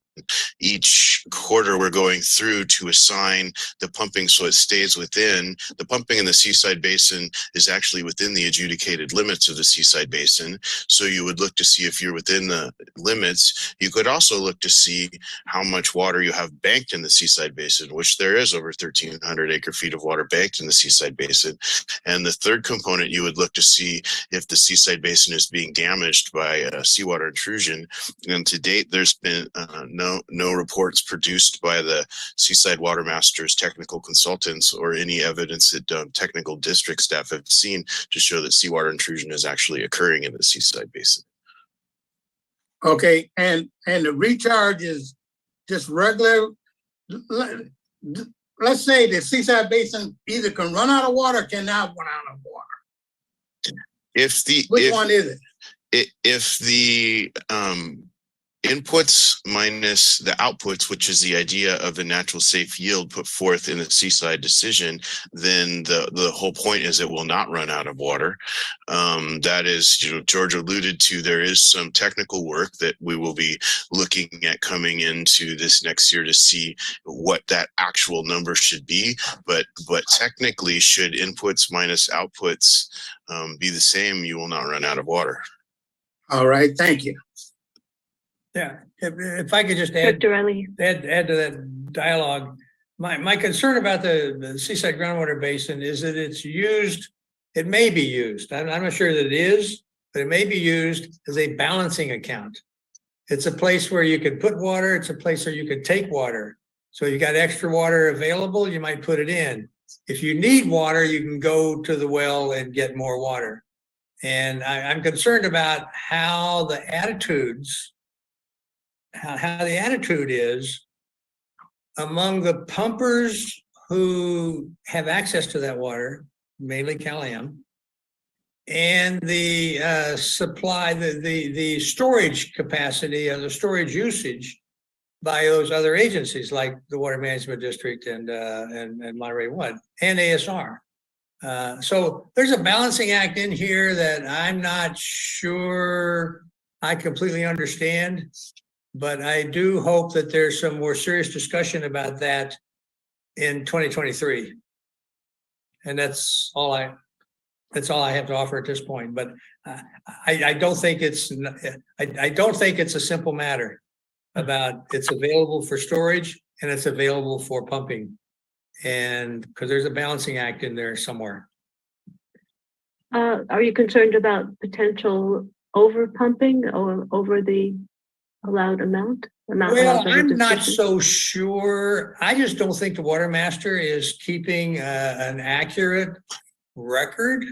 Speaker 16: each quarter we're going through to assign the pumping so it stays within. The pumping in the Seaside Basin is actually within the adjudicated limits of the Seaside Basin. So you would look to see if you're within the limits. You could also look to see how much water you have banked in the Seaside Basin, which there is over 1,300 acre feet of water banked in the Seaside Basin. And the third component, you would look to see if the Seaside Basin is being damaged by seawater intrusion. And to date, there's been no reports produced by the Seaside Water Masters technical consultants or any evidence that technical district staff have seen to show that seawater intrusion is actually occurring in the Seaside Basin.
Speaker 5: Okay, and the recharge is just regular. Let's say the Seaside Basin either can run out of water or cannot run out of water. Which one is it?
Speaker 16: If the inputs minus the outputs, which is the idea of the natural safe yield put forth in the Seaside decision, then the whole point is it will not run out of water. That is, George alluded to, there is some technical work that we will be looking at coming into this next year to see what that actual number should be. But technically, should inputs minus outputs be the same, you will not run out of water.
Speaker 5: All right, thank you.
Speaker 13: Yeah, if I could just add to that dialogue, my concern about the Seaside Groundwater Basin is that it's used, it may be used, I'm not sure that it is, but it may be used as a balancing account. It's a place where you could put water, it's a place where you could take water. So you got extra water available, you might put it in. If you need water, you can go to the well and get more water. And I'm concerned about how the attitudes, how the attitude is among the pumpers who have access to that water, mainly CalAm, and the supply, the storage capacity or the storage usage by those other agencies like the Water Management District and Monterey Water and ASR. So there's a balancing act in here that I'm not sure I completely understand. But I do hope that there's some more serious discussion about that in 2023. And that's all I have to offer at this point. But I don't think I don't think it's a simple matter about it's available for storage and it's available for pumping. And because there's a balancing act in there somewhere.
Speaker 1: Are you concerned about potential over pumping or over the allowed amount?
Speaker 13: Well, I'm not so sure. I just don't think the water master is keeping an accurate record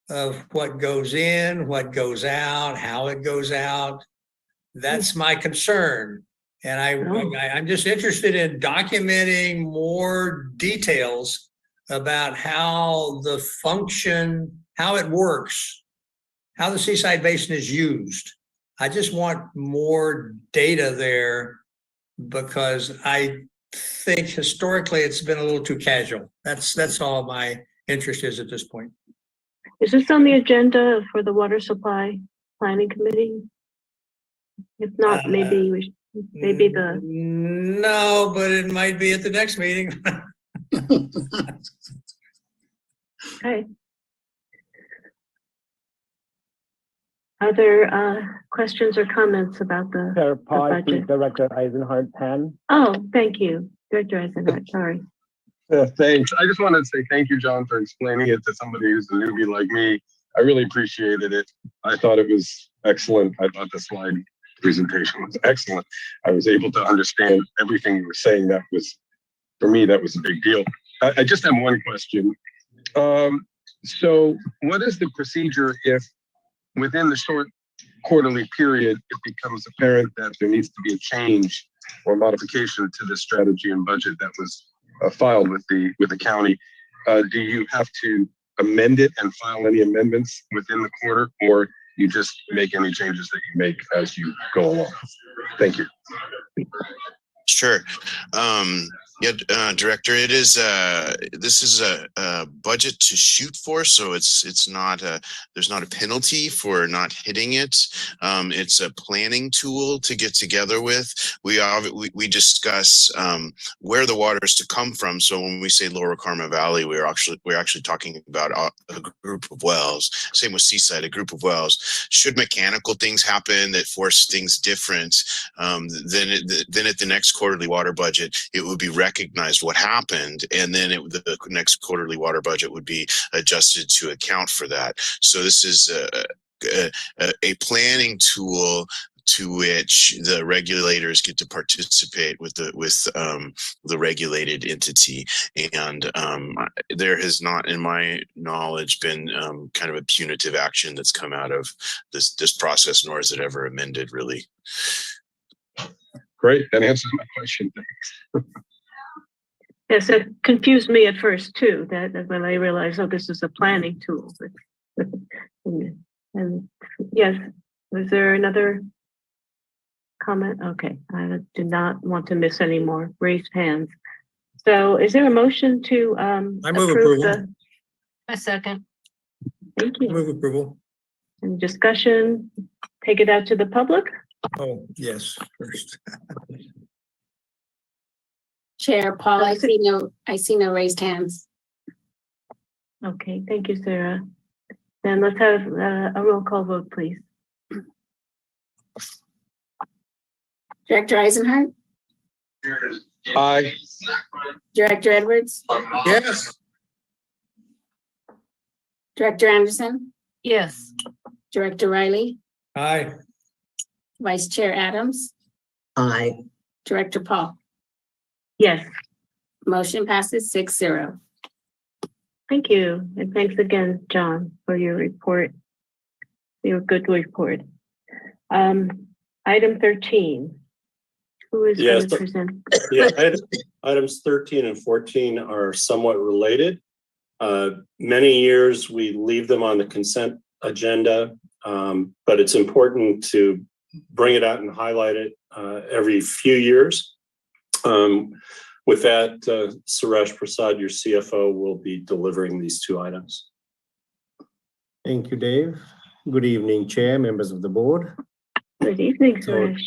Speaker 13: of what goes in, what goes out, how it goes out. That's my concern. And I'm just interested in documenting more details about how the function, how it works, how the Seaside Basin is used. I just want more data there because I think historically it's been a little too casual. That's all my interest is at this point.
Speaker 1: Is this on the agenda for the Water Supply Planning Committee? If not, maybe we should, maybe the.
Speaker 13: No, but it might be at the next meeting.
Speaker 1: Okay. Are there questions or comments about the
Speaker 2: Chair Paul, I see
Speaker 1: budget?
Speaker 2: Director Eisenhart hand.
Speaker 1: Oh, thank you, Director Eisenhart, sorry.
Speaker 4: Thanks. I just wanted to say thank you, John, for explaining it to somebody who's a newbie like me. I really appreciated it. I thought it was excellent. I thought the slide presentation was excellent. I was able to understand everything you were saying. That was, for me, that was a big deal. I just have one question. So what is the procedure if within the short quarterly period, it becomes apparent that there needs to be a change or modification to the strategy and budget that was filed with the county? Do you have to amend it and file any amendments within the quarter, or you just make any changes that you make as you go along? Thank you.
Speaker 16: Sure. Director, it is this is a budget to shoot for, so it's not there's not a penalty for not hitting it. It's a planning tool to get together with. We discuss where the water is to come from. So when we say Lower Karma Valley, we're actually talking about a group of wells. Same with Seaside, a group of wells. Should mechanical things happen that force things different, then at the next quarterly water budget, it would be recognized what happened, and then the next quarterly water budget would be adjusted to account for that. So this is a planning tool to which the regulators get to participate with the regulated entity, and there has not, in my knowledge, been kind of a punitive action that's come out of this process, nor is it ever amended, really.
Speaker 4: Great, that answers my question. Thanks.
Speaker 1: Yes, it confused me at first too, that when I realized, oh, this is a planning tool. And yes, was there another comment? Okay, I do not want to miss any more raised hands. So is there a motion to
Speaker 13: I move
Speaker 1: approve
Speaker 13: approval.
Speaker 15: A second.
Speaker 1: Thank you.
Speaker 13: Move approval.
Speaker 1: And discussion, take it out to the public?
Speaker 13: Oh, yes, first.
Speaker 12: Chair Paul, I see no raised hands.
Speaker 1: Okay, thank you, Sarah. Then let's have a roll call vote, please.
Speaker 12: Director Eisenhart,
Speaker 4: Aye.
Speaker 12: Director Edwards,
Speaker 5: Yes.
Speaker 12: Director Anderson,
Speaker 15: Yes.
Speaker 12: Director Riley,
Speaker 13: Aye.
Speaker 12: Vice Chair Adams,
Speaker 3: Aye.
Speaker 12: Director Paul.
Speaker 1: Yes,
Speaker 12: Motion passes 6-0.
Speaker 1: thank you. And thanks again, John, for your report, your good report. Item 13. Who is going to present?
Speaker 6: Yeah, items 13 and 14 are somewhat related. Many years we leave them on the consent agenda, but it's important to bring it out and highlight it every few years. With that, Suresh Prasad, your CFO, will be delivering these two items.
Speaker 17: Thank you, Dave. Good evening, Chair, members of the board.
Speaker 1: Good evening, Suresh.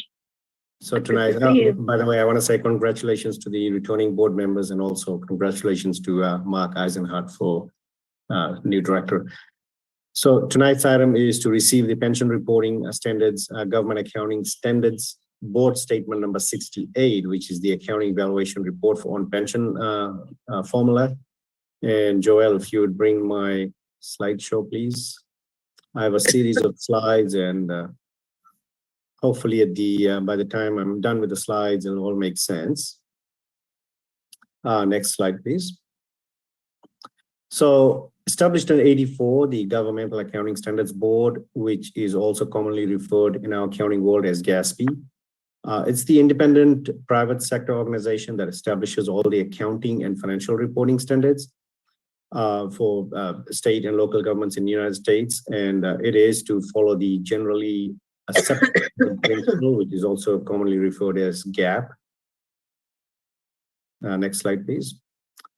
Speaker 17: So tonight,
Speaker 1: Good to see you.
Speaker 17: by the way, I want to say congratulations to the returning board members and also congratulations to Mark Eisenhart for new director. So tonight's item is to receive the pension reporting standards, government accounting standards board statement number 68, which is the accounting valuation report for on pension formula. And Joel, if you would bring my slideshow, please. I have a series of slides, and hopefully at the by the time I'm done with the slides, it'll all make sense. Next slide, please. So established in 1984, the Governmental Accounting Standards Board, which is also commonly referred in our accounting world as GASB. It's the independent private sector organization that establishes all the accounting and financial reporting standards for state and local governments in the United States. And it is to follow the generally accepted principle, which is also commonly referred as GAAP. Next slide, please.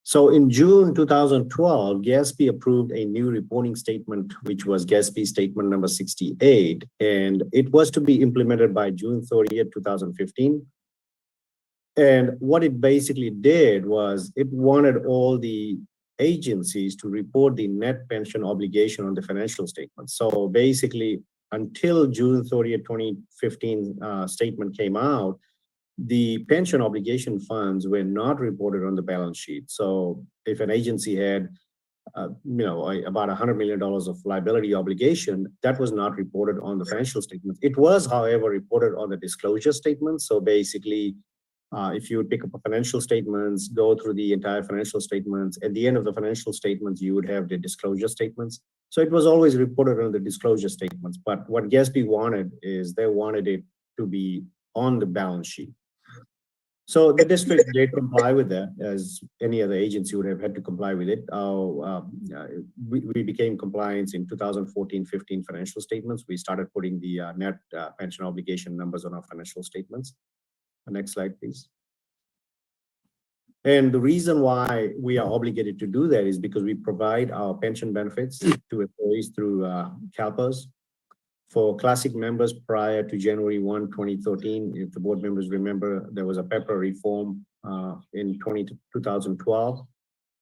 Speaker 17: So in June 2012, GASB approved a new reporting statement, which was GASB statement number 68, and it was to be implemented by June 30th, 2015. And what it basically did was it wanted all the agencies to report the net pension obligation on the financial statement. So basically, until June 30th, 2015 statement came out, the pension obligation funds were not reported on the balance sheet. So if an agency had, about $100 million of liability obligation, that was not reported on the financial statements. It was, however, reported on the disclosure statements. So basically, if you would pick up a financial statements, go through the entire financial statements, at the end of the financial statements, you would have the disclosure statements. So it was always reported on the disclosure statements. But what GASB wanted is they wanted it to be on the balance sheet. So the district did comply with that, as any other agency would have had to comply with it. We became compliant in 2014-15 financial statements. We started putting the net pension obligation numbers on our financial statements. Next slide, please. And the reason why we are obligated to do that is because we provide our pension benefits to employees through CalPERS. For classic members prior to January 1, 2013, if the board members remember, there was a PEPRA reform in 2012.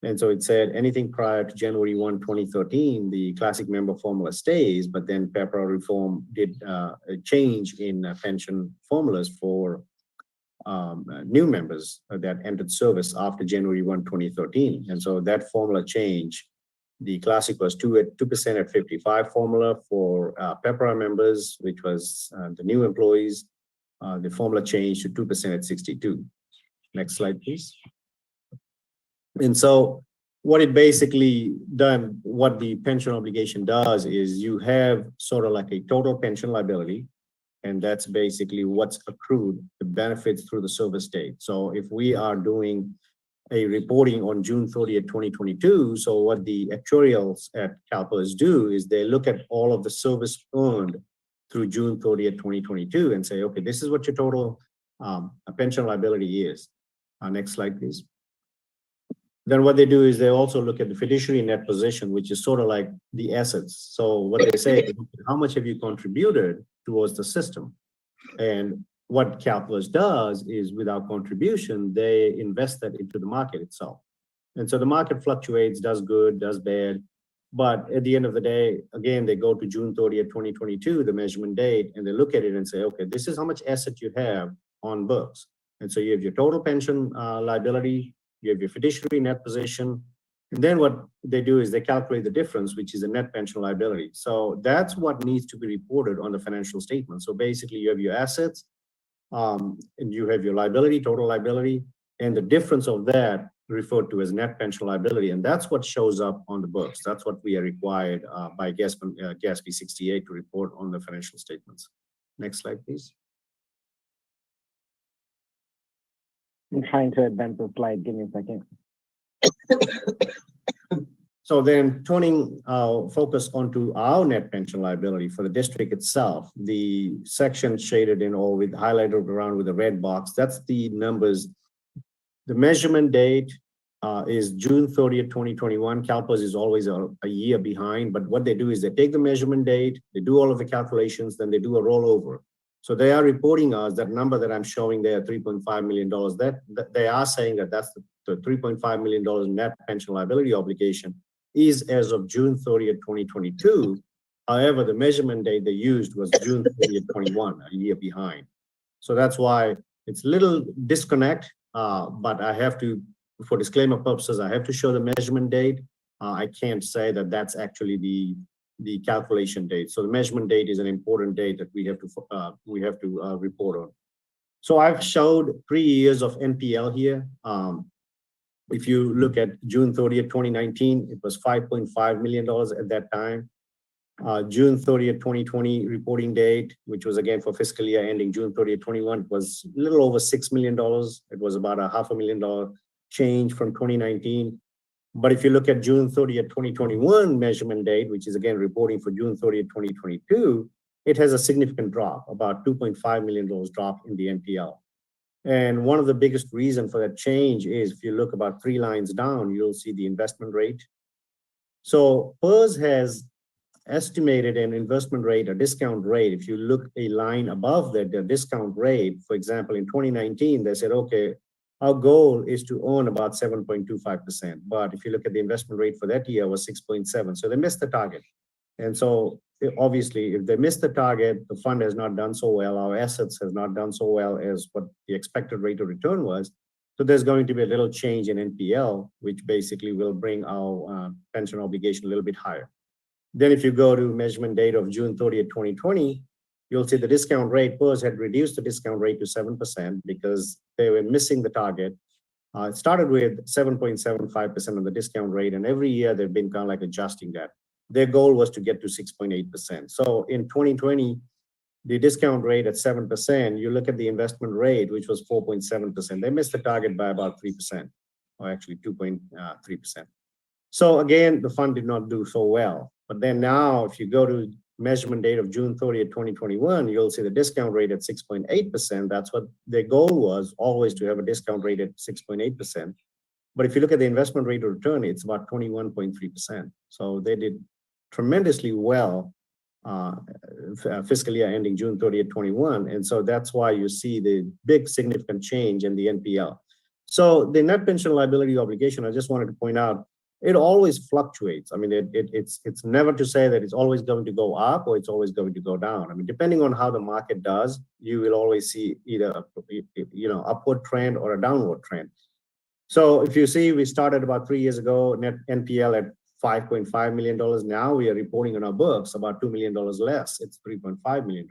Speaker 17: And so it said anything prior to January 1, 2013, the classic member formula stays, but then PEPRA reform did a change in pension formulas for new members that entered service after January 1, 2013. And so that formula change, the classic was 2% at 55 formula for PEPRA members, which was the new employees. The formula changed to 2% at 62. Next slide, please. And so what it basically done, what the pension obligation does is you have sort of like a total pension liability, and that's basically what's accrued, the benefits through the service date. So if we are doing a reporting on June 30th, 2022. So what the actuarials at CalPERS do is they look at all of the service earned through June 30th, 2022 and say, okay, this is what your total pension liability is. Next slide, please. Then what they do is they also look at the fiduciary net position, which is sort of like the assets. So what they say is, how much have you contributed towards the system? And what CalPERS does is without contribution, they invest that into the market itself. And so the market fluctuates, does good, does bad. But at the end of the day, again, they go to June 30th, 2022, the measurement date, and they look at it and say, okay, this is how much asset you have on books. And so you have your total pension liability, you have your fiduciary net position. And then what they do is they calculate the difference, which is the net pension liability. So that's what needs to be reported on the financial statement. So basically you have your assets, and you have your liability, total liability, and the difference of that referred to as net pension liability. And that's what shows up on the books. That's what we are required by GASB 68 to report on the financial statements. Next slide, please.
Speaker 2: I'm trying to advance the slide. Give me a second. So then turning our focus onto our net pension liability for the district itself, the section shaded in or with highlighted around with the red box, that's the numbers. The measurement date is June 30th, 2021. CalPERS is always a year behind, but what they do is they take the measurement date, they do all of the calculations, then they do a rollover. So they are reporting us that number that I'm showing there, $3.5 million, that they are saying that that's the $3.5 million net pension liability obligation.
Speaker 17: is as of June 30th, 2022. However, the measurement date they used was June 30th, 21, a year behind. So that's why it's a little disconnect, but I have to, for disclaimer purposes, I have to show the measurement date. I can't say that that's actually the calculation date. So the measurement date is an important date that we have to report on. So I've showed 3 years of NPL here. If you look at June 30th, 2019, it was $5.5 million at that time. June 30th, 2020 reporting date, which was again for fiscal year ending June 30th, 21, was a little over $6 million. It was about a $500,000 change from 2019. But if you look at June 30th, 2021 measurement date, which is again reporting for June 30th, 2022, it has a significant drop, about $2.5 million drop in the NPL. And one of the biggest reasons for that change is if you look about 3 lines down, you'll see the investment rate. So PERS has estimated an investment rate, a discount rate. If you look a line above that, the discount rate, for example, in 2019, they said, okay, our goal is to own about 7.25%. But if you look at the investment rate for that year was 6.7. So they missed the target. And so obviously, if they missed the target, the fund has not done so well. Our assets has not done so well as what the expected rate of return was. So there's going to be a little change in NPL, which basically will bring our pension obligation a little bit higher. Then if you go to measurement date of June 30th, 2020, you'll see the discount rate, PERS had reduced the discount rate to 7% because they were missing the target. It started with 7.75% on the discount rate, and every year they've been kind of like adjusting that. Their goal was to get to 6.8%. So in 2020, the discount rate at 7%, you look at the investment rate, which was 4.7%. They missed the target by about 3%, or actually 2.3%. So again, the fund did not do so well. But then now, if you go to measurement date of June 30th, 2021, you'll see the discount rate at 6.8%. That's what their goal was, always to have a discount rate at 6.8%. But if you look at the investment rate of return, it's about 21.3%. So they did tremendously well fiscal year ending June 30th, 21. And so that's why you see the big significant change in the NPL. So the net pension liability obligation, I just wanted to point out, it always fluctuates. I mean, it's never to say that it's always going to go up or it's always going to go down. I mean, depending on how the market does, you will always see either upward trend or a downward trend. So if you see, we started about 3 years ago, net NPL at $5.5 million. Now we are reporting on our books about $2 million less. It's $3.5 million.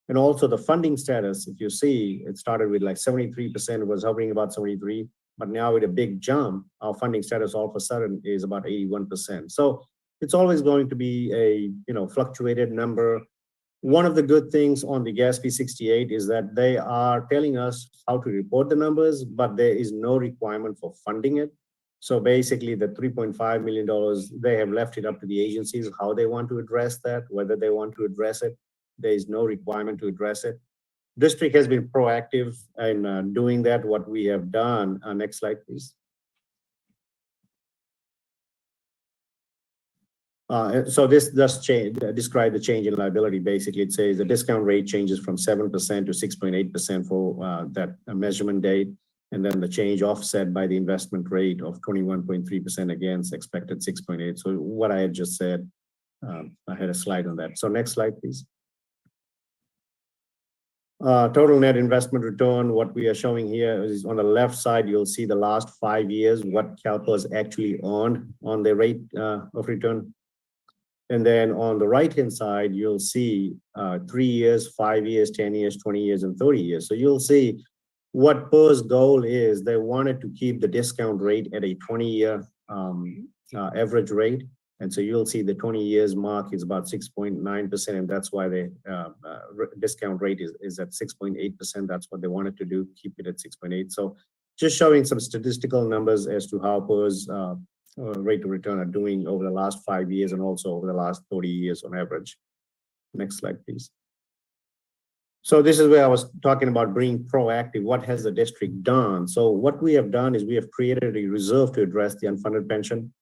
Speaker 17: And also the funding status, if you see, it started with like 73%, was hovering about 73. But now with a big jump, our funding status all of a sudden is about 81%. So it's always going to be a fluctuated number. One of the good things on the GASP 68 is that they are telling us how to report the numbers, but there is no requirement for funding it. So basically the $3.5 million, they have left it up to the agencies how they want to address that, whether they want to address it. There is no requirement to address it. District has been proactive in doing that, what we have done. Next slide, please. So this does describe the change in liability. Basically, it says the discount rate changes from 7% to 6.8% for that measurement date. And then the change offset by the investment rate of 21.3% against expected 6.8. So what I had just said, I had a slide on that. So next slide, please. Total net investment return, what we are showing here is on the left side, you'll see the last 5 years, what CalPERS actually earned on the rate of return. And then on the right-hand side, you'll see 3 years, 5 years, 10 years, 20 years, and 30 years. So you'll see what PERS goal is. They wanted to keep the discount rate at a 20-year average rate. And so you'll see the 20 years mark is about 6.9%, and that's why the discount rate is at 6.8%. That's what they wanted to do, keep it at 6.8. So just showing some statistical numbers as to how PERS rate of return are doing over the last 5 years and also over the last 30 years on average. Next slide, please. So this is where I was talking about being proactive. What has the district done? So what we have done is we have created a reserve to address the unfunded pension.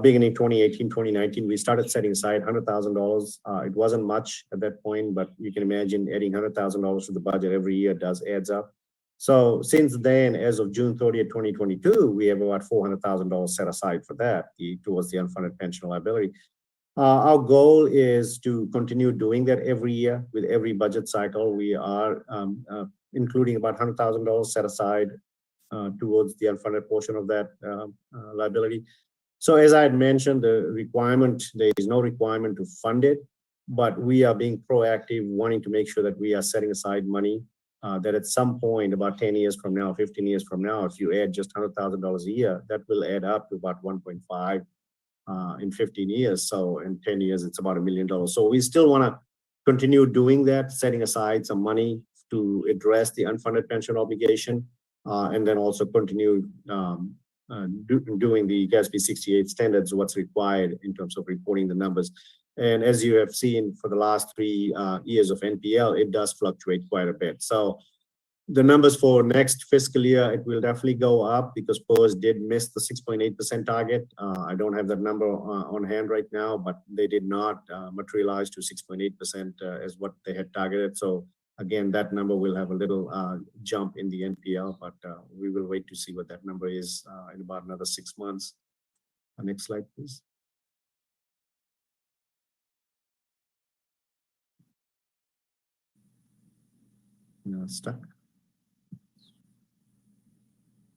Speaker 17: Beginning 2018, 2019, we started setting aside $100,000. It wasn't much at that point, but you can imagine adding $100,000 to the budget every year adds up. So since then, as of June 30th, 2022, we have about $400,000 set aside for that towards the unfunded pension liability. Our goal is to continue doing that every year. With every budget cycle, we are including about $100,000 set aside towards the unfunded portion of that liability. So as I had mentioned, there is no requirement to fund it, but we are being proactive, wanting to make sure that we are setting aside money that at some point, about 10 years from now, 15 years from now, if you add just $100,000 a year, that will add up to about 1.5 in 15 years. So in 10 years, it's about $1 million. So we still want to continue doing that, setting aside some money to address the unfunded pension obligation, and then also continue doing the GASB 68 standards, what's required in terms of reporting the numbers. And as you have seen for the last 3 years of NPL, it does fluctuate quite a bit. So the numbers for next fiscal year, it will definitely go up because PERS did miss the 6.8% target. I don't have that number on hand right now, but they did not materialize to 6.8% as what they had targeted. So again, that number will have a little jump in the NPL, but we will wait to see what that number is in about another 6 months. Next slide, please. Stuck.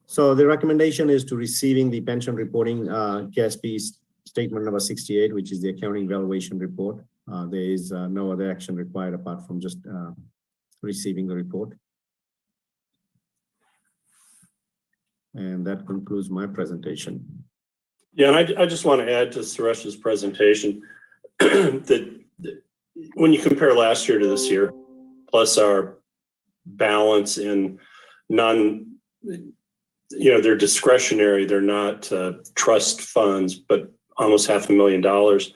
Speaker 17: So the recommendation is to receiving the pension reporting GASB statement number 68, which is the accounting valuation report. There is no other action required apart from just receiving the report. And that concludes my presentation.
Speaker 6: Yeah, and I just want to add to Suresh's presentation that when you compare last year to this year, plus our balance in they're discretionary, they're not trust funds, but almost $500,000.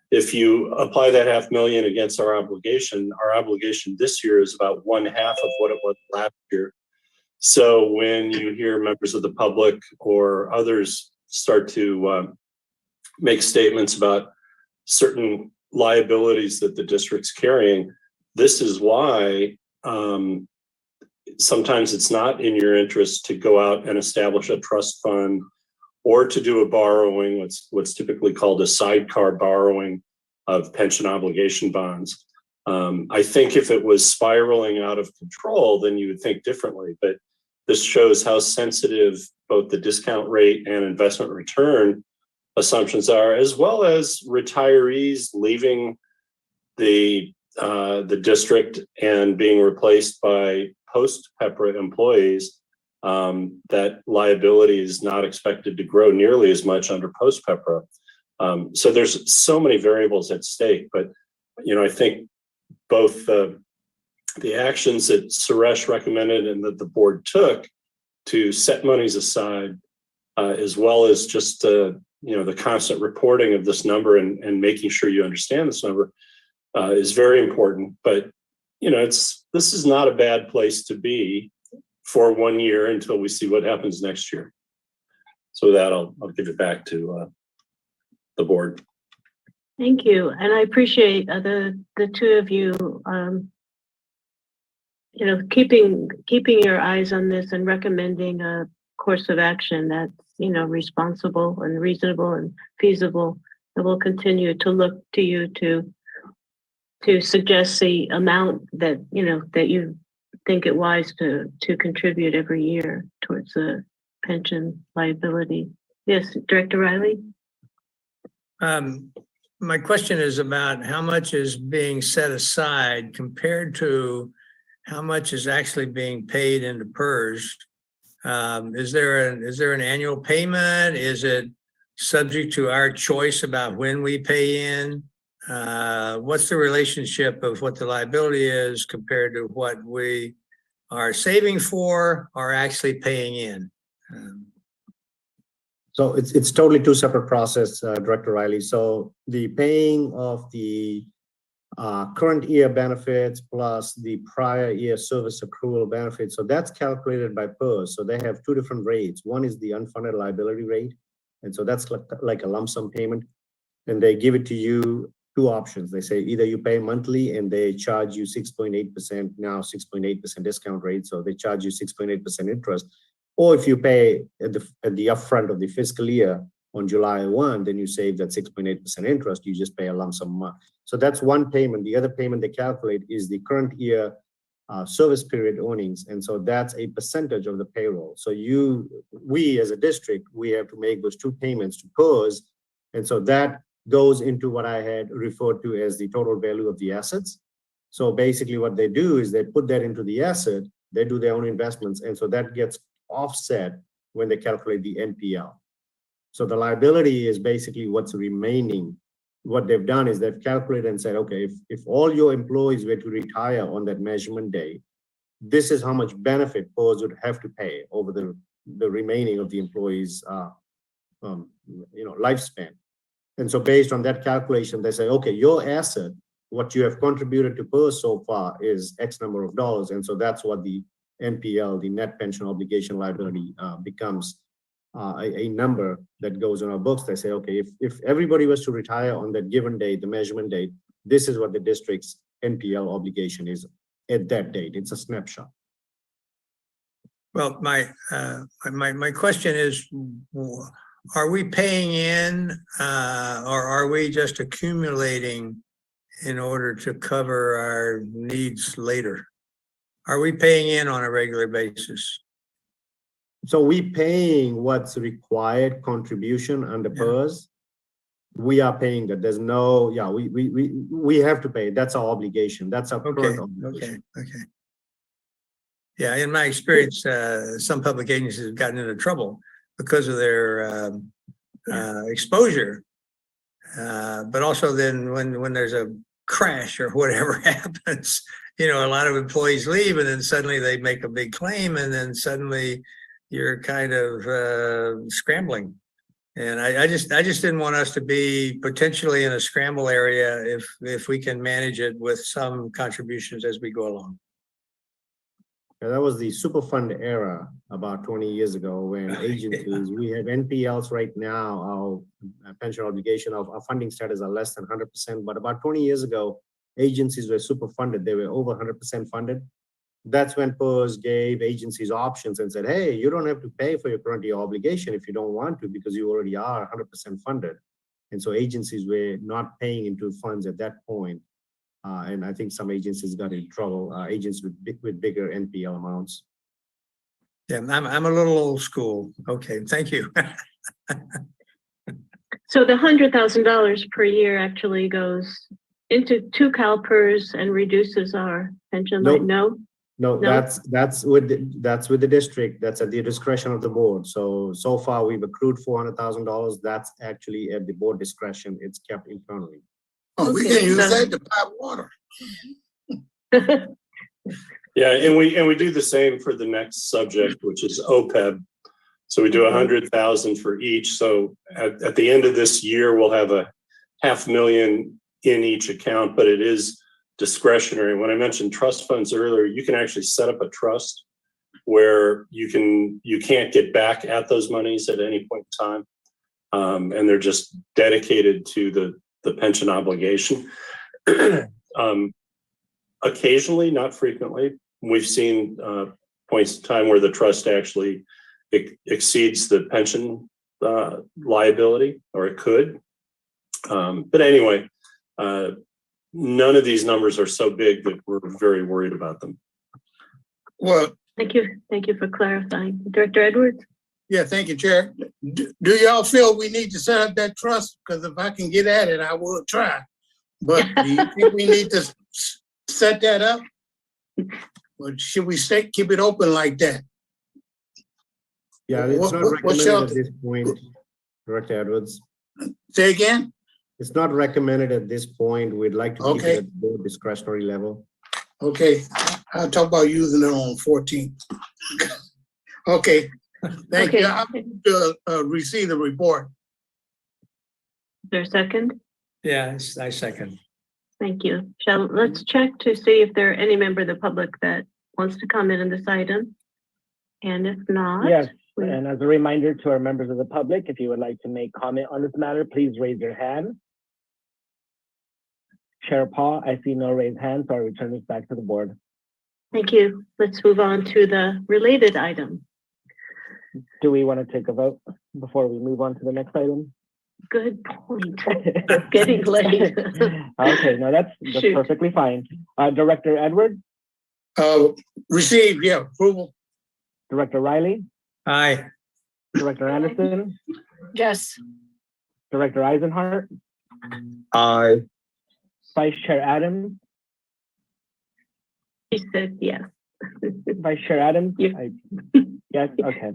Speaker 6: If you apply that $500,000 against our obligation this year is about 1/2 of what it was last year. So when you hear members of the public or others start to make statements about certain liabilities that the district's carrying, this is why sometimes it's not in your interest to go out and establish a trust fund or to do a borrowing, what's typically called a sidecar borrowing of pension obligation bonds. I think if it was spiraling out of control, then you would think differently. But this shows how sensitive both the discount rate and investment return assumptions are, as well as retirees leaving the district and being replaced by post-PEPRA employees. That liability is not expected to grow nearly as much under post-PEPRA. So there's so many variables at stake, but I think both the actions that Suresh recommended and that the board took to set monies aside, as well as just the constant reporting of this number and making sure you understand this number is very important. But this is not a bad place to be for 1 year until we see what happens next year. So with that, I'll give it back to the board.
Speaker 1: Thank you, and I appreciate the two of you, keeping your eyes on this and recommending a course of action that's responsible and reasonable and feasible. And we'll continue to look to you to suggest the amount that that you think it wise to contribute every year towards the pension liability. Yes, Director Riley.
Speaker 13: My question is about how much is being set aside compared to how much is actually being paid into PERS. Is there an annual payment? Is it subject to our choice about when we pay in? What's the relationship of what the liability is compared to what we are saving for or actually paying in?
Speaker 17: So it's totally two separate process, Director Riley. So the paying of the current year benefits plus the prior year service accrual benefits, so that's calculated by PERS. So they have two different rates. One is the unfunded liability rate, and so that's like a lump sum payment, and they give it to you two options. They say either you pay monthly and they charge you 6.8%, now 6.8% discount rate. So they charge you 6.8% interest. Or if you pay at the upfront of the fiscal year on July 1, then you save that 6.8% interest. You just pay a lump sum. So that's one payment. The other payment they calculate is the current year service period earnings. And so that's a percentage of the payroll. So we as a district, we have to make those two payments to PERS. And so that goes into what I had referred to as the total value of the assets. So basically what they do is they put that into the asset, they do their own investments. And so that gets offset when they calculate the NPL. So the liability is basically what's remaining. What they've done is they've calculated and said, okay, if all your employees were to retire on that measurement day, this is how much benefit PERS would have to pay over the remaining of the employees' lifespan. And so based on that calculation, they say, okay, your asset, what you have contributed to PERS so far is X number of dollars. And so that's what the NPL, the net pension obligation liability, becomes a number that goes on our books. They say, okay, if everybody was to retire on that given date, the measurement date, this is what the district's NPL obligation is at that date. It's a snapshot.
Speaker 13: Well, my question is, are we paying in or are we just accumulating in order to cover our needs later? Are we paying in on a regular basis?
Speaker 17: So we paying what's required contribution under PERS. We are paying that. There's no, we have to pay. That's our obligation. That's our current obligation.
Speaker 13: Okay. Yeah, in my experience, some public agencies have gotten into trouble because of their exposure. But also then when there's a crash or whatever happens, a lot of employees leave and then suddenly they make a big claim and then suddenly you're kind of scrambling. And I just didn't want us to be potentially in a scramble area if we can manage it with some contributions as we go along.
Speaker 17: Yeah, that was the Superfund era about 20 years ago when agencies, we have NPLs right now, our pension obligation, our funding status are less than 100%. But about 20 years ago, agencies were super funded. They were over 100% funded. That's when PERS gave agencies options and said, hey, you don't have to pay for your current year obligation if you don't want to because you already are 100% funded. And so agencies were not paying into funds at that point. And I think some agencies got in trouble, agents with bigger NPL amounts.
Speaker 13: Yeah, I'm a little old school. Okay, thank you.
Speaker 1: So the $100,000 per year actually goes into two CalPERS and reduces our pension.
Speaker 17: Nope. No, that's with the district. That's at the discretion of the board. So far we've accrued $400,000. That's actually at the board discretion. It's kept internally.
Speaker 5: Oh, we can use that to buy water.
Speaker 6: Yeah, and we do the same for the next subject, which is OPEB. So we do 100,000 for each. So at the end of this year, we'll have a $500,000 in each account, but it is discretionary. When I mentioned trust funds earlier, you can actually set up a trust where you can't get back at those monies at any point in time. And they're just dedicated to the pension obligation. Occasionally, not frequently, we've seen points in time where the trust actually exceeds the pension liability, or it could. But anyway, none of these numbers are so big that we're very worried about them.
Speaker 5: Well,
Speaker 1: thank you for clarifying. Director Edwards?
Speaker 5: Yeah, thank you, Chair. Do y'all feel we need to set up that trust? Because if I can get at it, I will try. But do you think we need to set that up? Or should we keep it open like that?
Speaker 17: Yeah, it's not recommended at this point, Director Edwards.
Speaker 5: Say again?
Speaker 17: It's not recommended at this point. We'd like to keep it at the discretionary level.
Speaker 5: Okay, I'll talk about using it on 14th. Okay, thank you. I'll receive the report.
Speaker 1: Is there a second?
Speaker 13: Yeah, I second.
Speaker 1: Thank you. Let's check to see if there are any member of the public that wants to comment on this item. And if not,
Speaker 2: yes. And as a reminder to our members of the public, if you would like to make comment on this matter, please raise your hand. Chair Paul, I see no raised hands, so I return this back to the board.
Speaker 1: Thank you. Let's move on to the related item.
Speaker 2: Do we want to take a vote before we move on to the next item?
Speaker 1: Good point. It's getting late.
Speaker 2: Okay, no, that's
Speaker 1: Shoot.
Speaker 2: perfectly fine. Director Edwards,
Speaker 5: Receive, yeah, approval.
Speaker 2: Director Riley,
Speaker 13: Aye.
Speaker 2: Director Anderson,
Speaker 15: Yes.
Speaker 2: Director Eisenhart,
Speaker 4: Aye.
Speaker 2: Vice Chair Adams,
Speaker 1: She said yes.
Speaker 2: Vice Chair Adams.
Speaker 1: Yes.
Speaker 2: Yes, okay.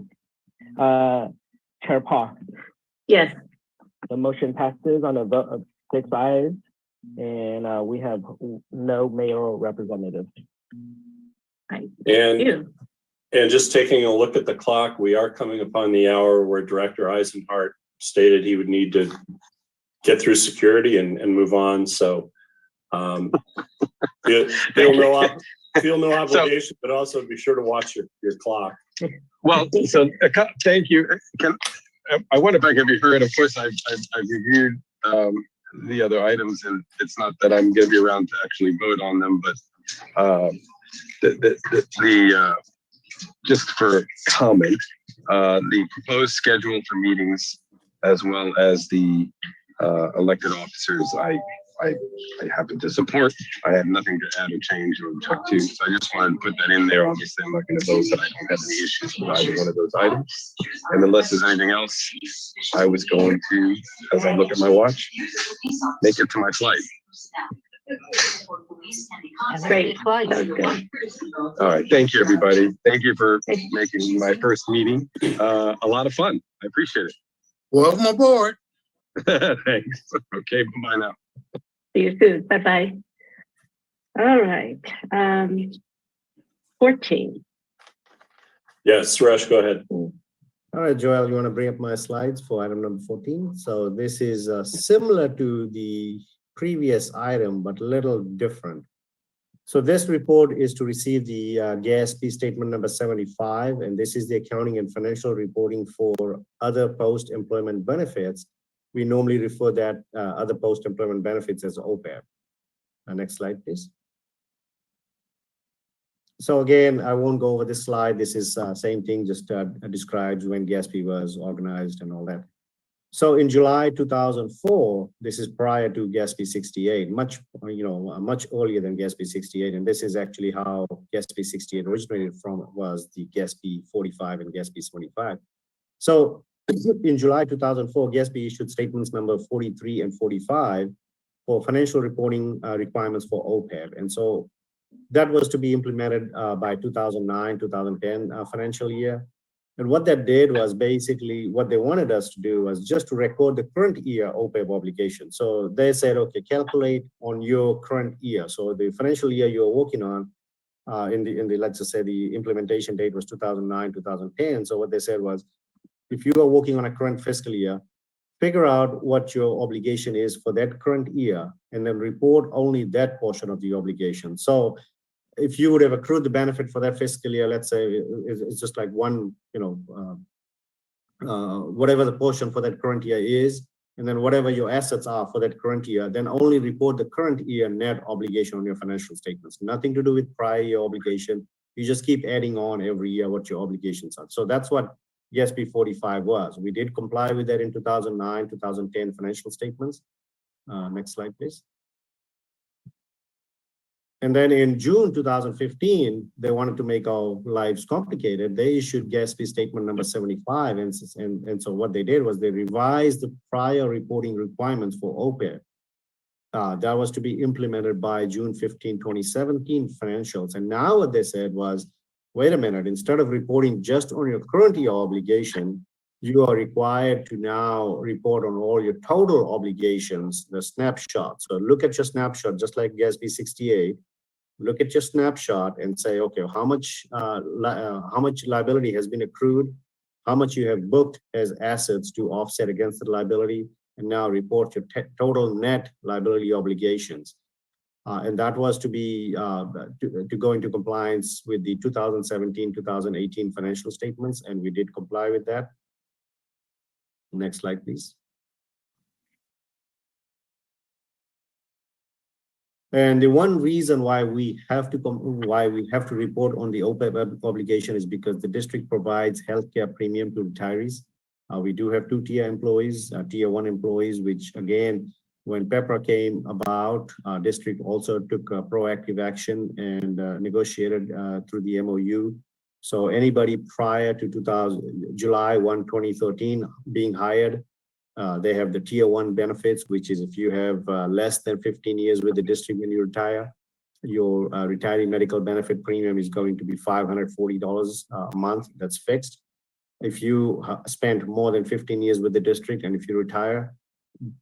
Speaker 2: Chair Paul,
Speaker 1: Yes.
Speaker 2: the motion passes on a vote of 6 ayes, and we have no mayoral representative.
Speaker 6: And just taking a look at the clock, we are coming upon the hour where Director Eisenhart stated he would need to get through security and move on. So feel no obligation, but also be sure to watch your clock.
Speaker 4: Well, so thank you. I wonder if I can be heard. Of course, I've reviewed the other items, and it's not that I'm going to be around to actually vote on them, but just for comment, the proposed schedule for meetings, as well as the elected officers, I happen to support. I have nothing to add or change or object to, so I just wanted to put that in there. Obviously, I'm not going to vote that I don't have any issues with either one of those items. And unless there's anything else, I was going to, as I look at my watch, make it to my flight.
Speaker 1: Great. That was good.
Speaker 4: All right. Thank you, everybody. Thank you for making my first meeting a lot of fun. I appreciate it.
Speaker 5: Welcome aboard.
Speaker 4: Thanks. Okay. Bye now.
Speaker 1: See you soon. Bye-bye. All right. 14.
Speaker 6: Yes, Suresh, go ahead.
Speaker 17: All right, Joel, you want to bring up my slides for item number 14? So this is similar to the previous item, but a little different. So this report is to receive the GASP statement number 75, and this is the accounting and financial reporting for other post-employment benefits. We normally refer that other post-employment benefits as OPEB. Next slide, please. So again, I won't go over this slide. This is same thing, just describes when GASP was organized and all that. So in July 2004, this is prior to GASP 68, much earlier than GASP 68, and this is actually how GASP 68 originated from. Was the GASP 45 and GASP 75. So in July 2004, GASP issued statements number 43 and 45 for financial reporting requirements for OPEB. And so that was to be implemented by 2009-2010 financial year. And what that did was basically what they wanted us to do was just to record the current year OPEB obligation. So they said, okay, calculate on your current year. So the financial year you're working on in the let's just say the implementation date was 2009-2010. So what they said was, if you are working on a current fiscal year, figure out what your obligation is for that current year, and then report only that portion of the obligation. So if you would have accrued the benefit for that fiscal year, let's say it's just like one, whatever the portion for that current year is, and then whatever your assets are for that current year, then only report the current year net obligation on your financial statements. Nothing to do with prior year obligation. You just keep adding on every year what your obligations are. So that's what GASP 45 was. We did comply with that in 2009, 2010 financial statements. Next slide, please. And then in June 2015, they wanted to make our lives complicated. They issued GASP statement number 75. And so what they did was they revised the prior reporting requirements for OPEB. That was to be implemented by June 15, 2017 financials. And now what they said was, wait a minute, instead of reporting just on your current year obligation, you are required to now report on all your total obligations, the snapshot. So look at your snapshot, just like GASP 68. Look at your snapshot and say, okay, how much liability has been accrued, how much you have booked as assets to offset against the liability, and now report your total net liability obligations. And that was to be to go into compliance with the 2017-2018 financial statements, and we did comply with that. Next slide, please. And the one reason why we have to report on the OPEB obligation is because the district provides healthcare premium to retirees. We do have 2-tier employees, tier 1 employees, which again, when PEPRA came about, district also took proactive action and negotiated through the MOU. So anybody prior to July 1, 2013 being hired, they have the tier 1 benefits, which is if you have less than 15 years with the district when you retire, your retiree medical benefit premium is going to be $540 a month. That's fixed. If you spent more than 15 years with the district and if you retire,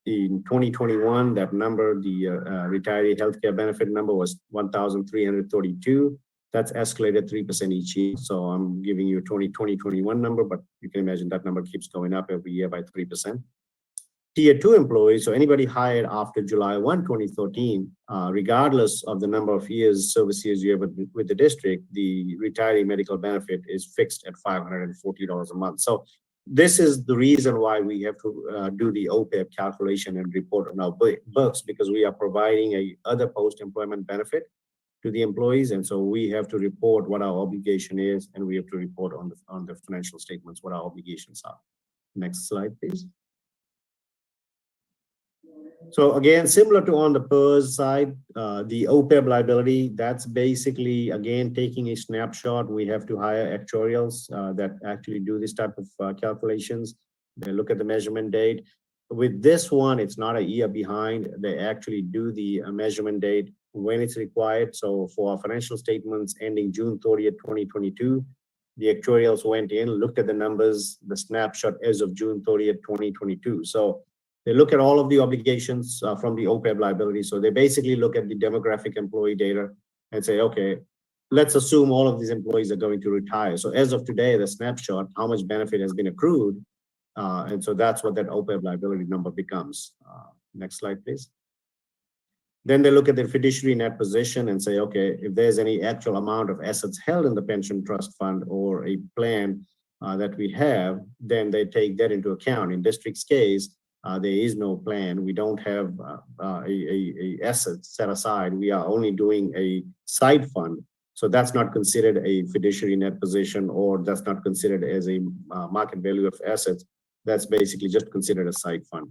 Speaker 17: in 2021, that number, the retiree healthcare benefit number was 1,332. That's escalated 3% each year. So I'm giving you a 2021 number, but you can imagine that number keeps going up every year by 3%. Tier 2 employees, so anybody hired after July 1, 2013, regardless of the number of years, service years you have with the district, the retiree medical benefit is fixed at $540 a month. So this is the reason why we have to do the OPEB calculation and report on our books, because we are providing a other post-employment benefit to the employees. And so we have to report what our obligation is, and we have to report on the financial statements what our obligations are. Next slide, please. So again, similar to on the PERS side, the OPEB liability, that's basically, again, taking a snapshot. We have to hire actuarials that actually do this type of calculations. They look at the measurement date. With this one, it's not a year behind. They actually do the measurement date when it's required. So for our financial statements ending June 30th, 2022, the actuarials went in, looked at the numbers, the snapshot as of June 30th, 2022. So they look at all of the obligations from the OPEB liability. So they basically look at the demographic employee data and say, okay, let's assume all of these employees are going to retire. So as of today, the snapshot, how much benefit has been accrued. And so that's what that OPEB liability number becomes. Next slide, please. Then they look at the fiduciary net position and say, okay, if there's any actual amount of assets held in the pension trust fund or a plan that we have, then they take that into account. In district's case, there is no plan. We don't have a asset set aside. We are only doing a side fund. So that's not considered a fiduciary net position, or that's not considered as a market value of assets. That's basically just considered a side fund.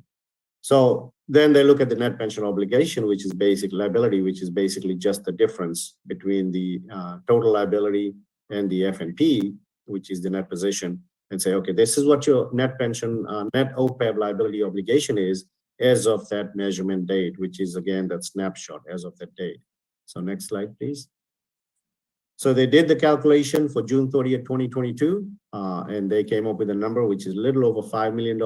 Speaker 17: So then they look at the net pension obligation, which is basic liability, which is basically just the difference between the total liability and the FNP, which is the net position, and say, okay, this is what your net pension, net OPEB liability obligation is as of that measurement date, which is again, that snapshot as of that date. So next slide, please. So they did the calculation for June 30th, 2022, and they came up with a number which is a little over $5 million.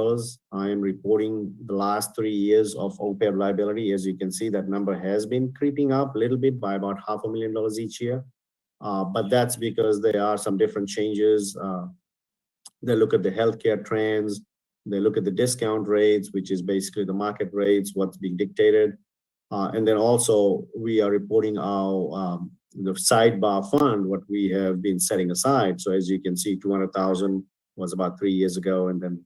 Speaker 17: I am reporting the last 3 years of OPEB liability. As you can see, that number has been creeping up a little bit by about $500,000 each year. But that's because there are some different changes. They look at the healthcare trends. They look at the discount rates, which is basically the market rates, what's being dictated. And then also we are reporting our the sidebar fund, what we have been setting aside. So as you can see, 200,000 was about 3 years ago. And then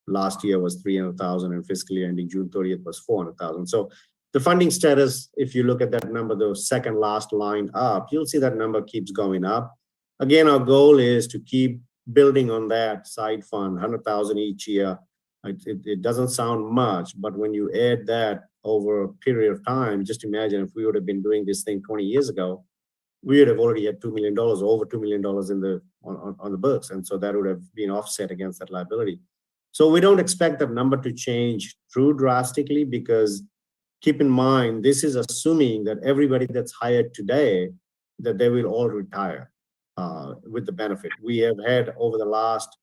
Speaker 17: last year was 300,000, and fiscally ending June 30th was 400,000. So the funding status, if you look at that number, the second last line up, you'll see that number keeps going up. Again, our goal is to keep building on that side fund, 100,000 each year. It doesn't sound much, but when you add that over a period of time, just imagine if we would have been doing this thing 20 years ago, we would have already had $2 million, over $2 million in the on the books. And so that would have been offset against that liability. So we don't expect that number to change too drastically, because keep in mind, this is assuming that everybody that's hired today, that they will all retire with the benefit. We have had over the last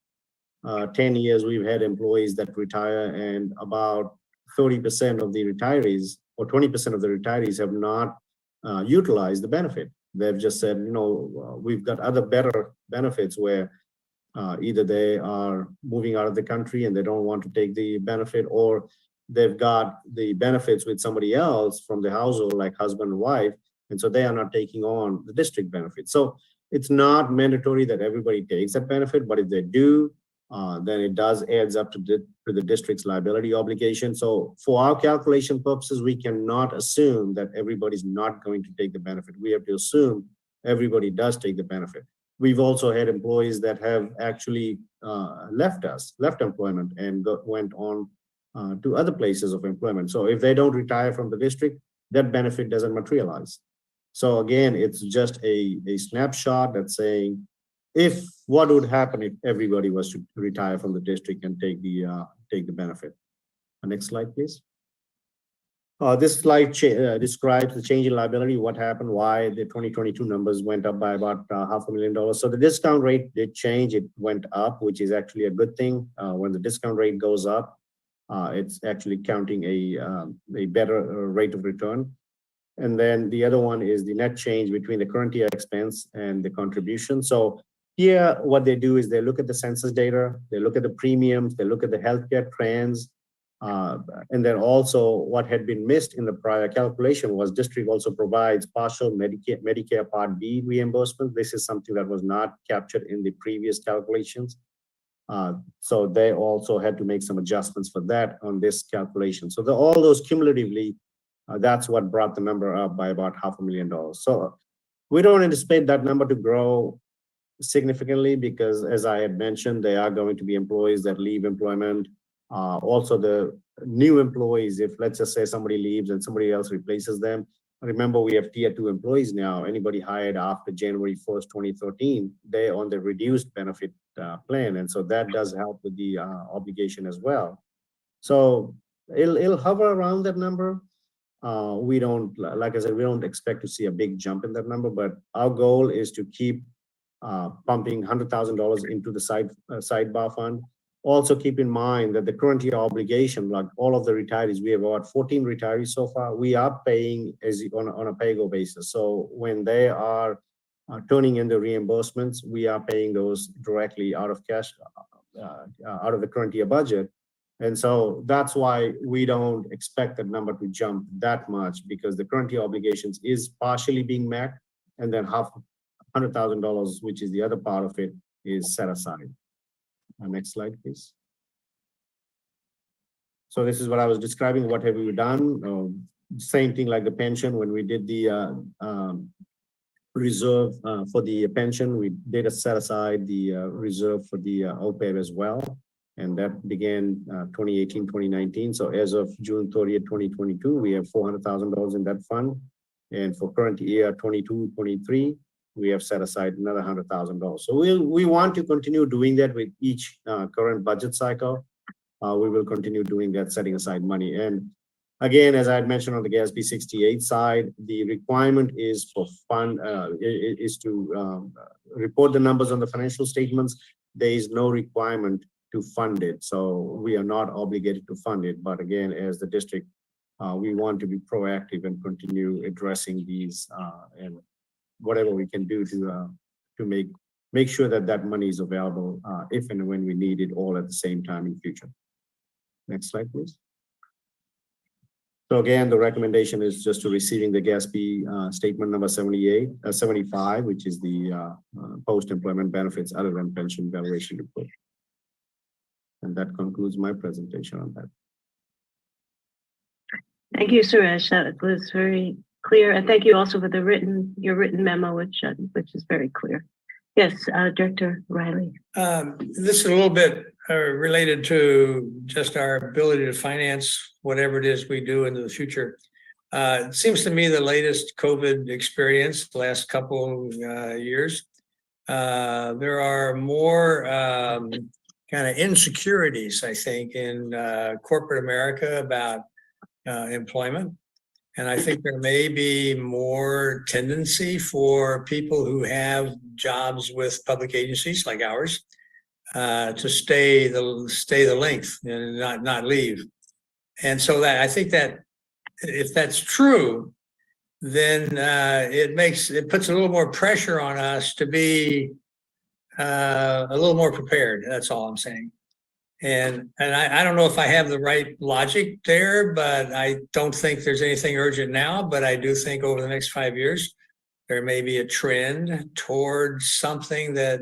Speaker 17: 10 years, we've had employees that retire, and about 30% of the retirees or 20% of the retirees have not utilized the benefit. They've just said, you know, we've got other better benefits where either they are moving out of the country and they don't want to take the benefit, or they've got the benefits with somebody else from the household, like husband and wife, and so they are not taking on the district benefit. So it's not mandatory that everybody takes that benefit, but if they do, then it does adds up to the district's liability obligation. So for our calculation purposes, we cannot assume that everybody's not going to take the benefit. We have to assume everybody does take the benefit. We've also had employees that have actually left employment and went on to other places of employment. So if they don't retire from the district, that benefit doesn't materialize. So again, it's just a snapshot that's saying, if what would happen if everybody was to retire from the district and take the benefit. Next slide, please. This slide describes the change in liability, what happened, why the 2022 numbers went up by about $500,000. So the discount rate did change, it went up, which is actually a good thing. When the discount rate goes up, it's actually counting a better rate of return. And then the other one is the net change between the current year expense and the contribution. So here, what they do is they look at the census data, they look at the premiums, they look at the healthcare trends, and then also what had been missed in the prior calculation was district also provides partial Medicare Part B reimbursement. This is something that was not captured in the previous calculations. So they also had to make some adjustments for that on this calculation. So all those cumulatively, that's what brought the number up by about $500,000. So we don't anticipate that number to grow significantly because, as I had mentioned, there are going to be employees that leave employment. Also, the new employees, if let's just say somebody leaves and somebody else replaces them, remember we have tier 2 employees now. Anybody hired after January 1st, 2013, they're on the reduced benefit plan. And so that does help with the obligation as well. So it'll hover around that number. We don't, like I said, we don't expect to see a big jump in that number, but our goal is to keep pumping $100,000 into the sidebar fund. Also keep in mind that the current year obligation, like all of the retirees, we have about 14 retirees so far. We are paying on a pay-go basis. So when they are turning in the reimbursements, we are paying those directly out of cash, out of the current year budget. And so that's why we don't expect that number to jump that much because the current year obligations is partially being met, and then $100,000, which is the other part of it, is set aside. Next slide, please. So this is what I was describing. What have we done? Same thing like the pension. When we did the reserve for the pension, we did set aside the reserve for the OPEB as well. And that began 2018, 2019. So as of June 30th, 2022, we have $400,000 in that fund. And for current year 22, 23, we have set aside another $100,000. So we want to continue doing that with each current budget cycle. We will continue doing that, setting aside money. And again, as I had mentioned on the GASB 68 side, the requirement is for fund is to report the numbers on the financial statements. There is no requirement to fund it. So we are not obligated to fund it. But again, as the district, we want to be proactive and continue addressing these and whatever we can do to make sure that that money is available if and when we need it all at the same time in future. Next slide, please. So again, the recommendation is just to receiving the GASB statement number 75, which is the post-employment benefits other than pension valuation report. And that concludes my presentation on that.
Speaker 1: Thank you, Suresh. That was very clear. And thank you also for your written memo, which is very clear. Yes, Director Riley.
Speaker 13: This is a little bit related to just our ability to finance whatever it is we do into the future. It seems to me the latest COVID experience, the last couple years, there are more kind of insecurities, I think, in corporate America about employment. And I think there may be more tendency for people who have jobs with public agencies like ours to stay the length and not leave. And so that I think that if that's true, then it puts a little more pressure on us to be a little more prepared. That's all I'm saying. And I don't know if I have the right logic there, but I don't think there's anything urgent now. But I do think over the next 5 years, there may be a trend towards something that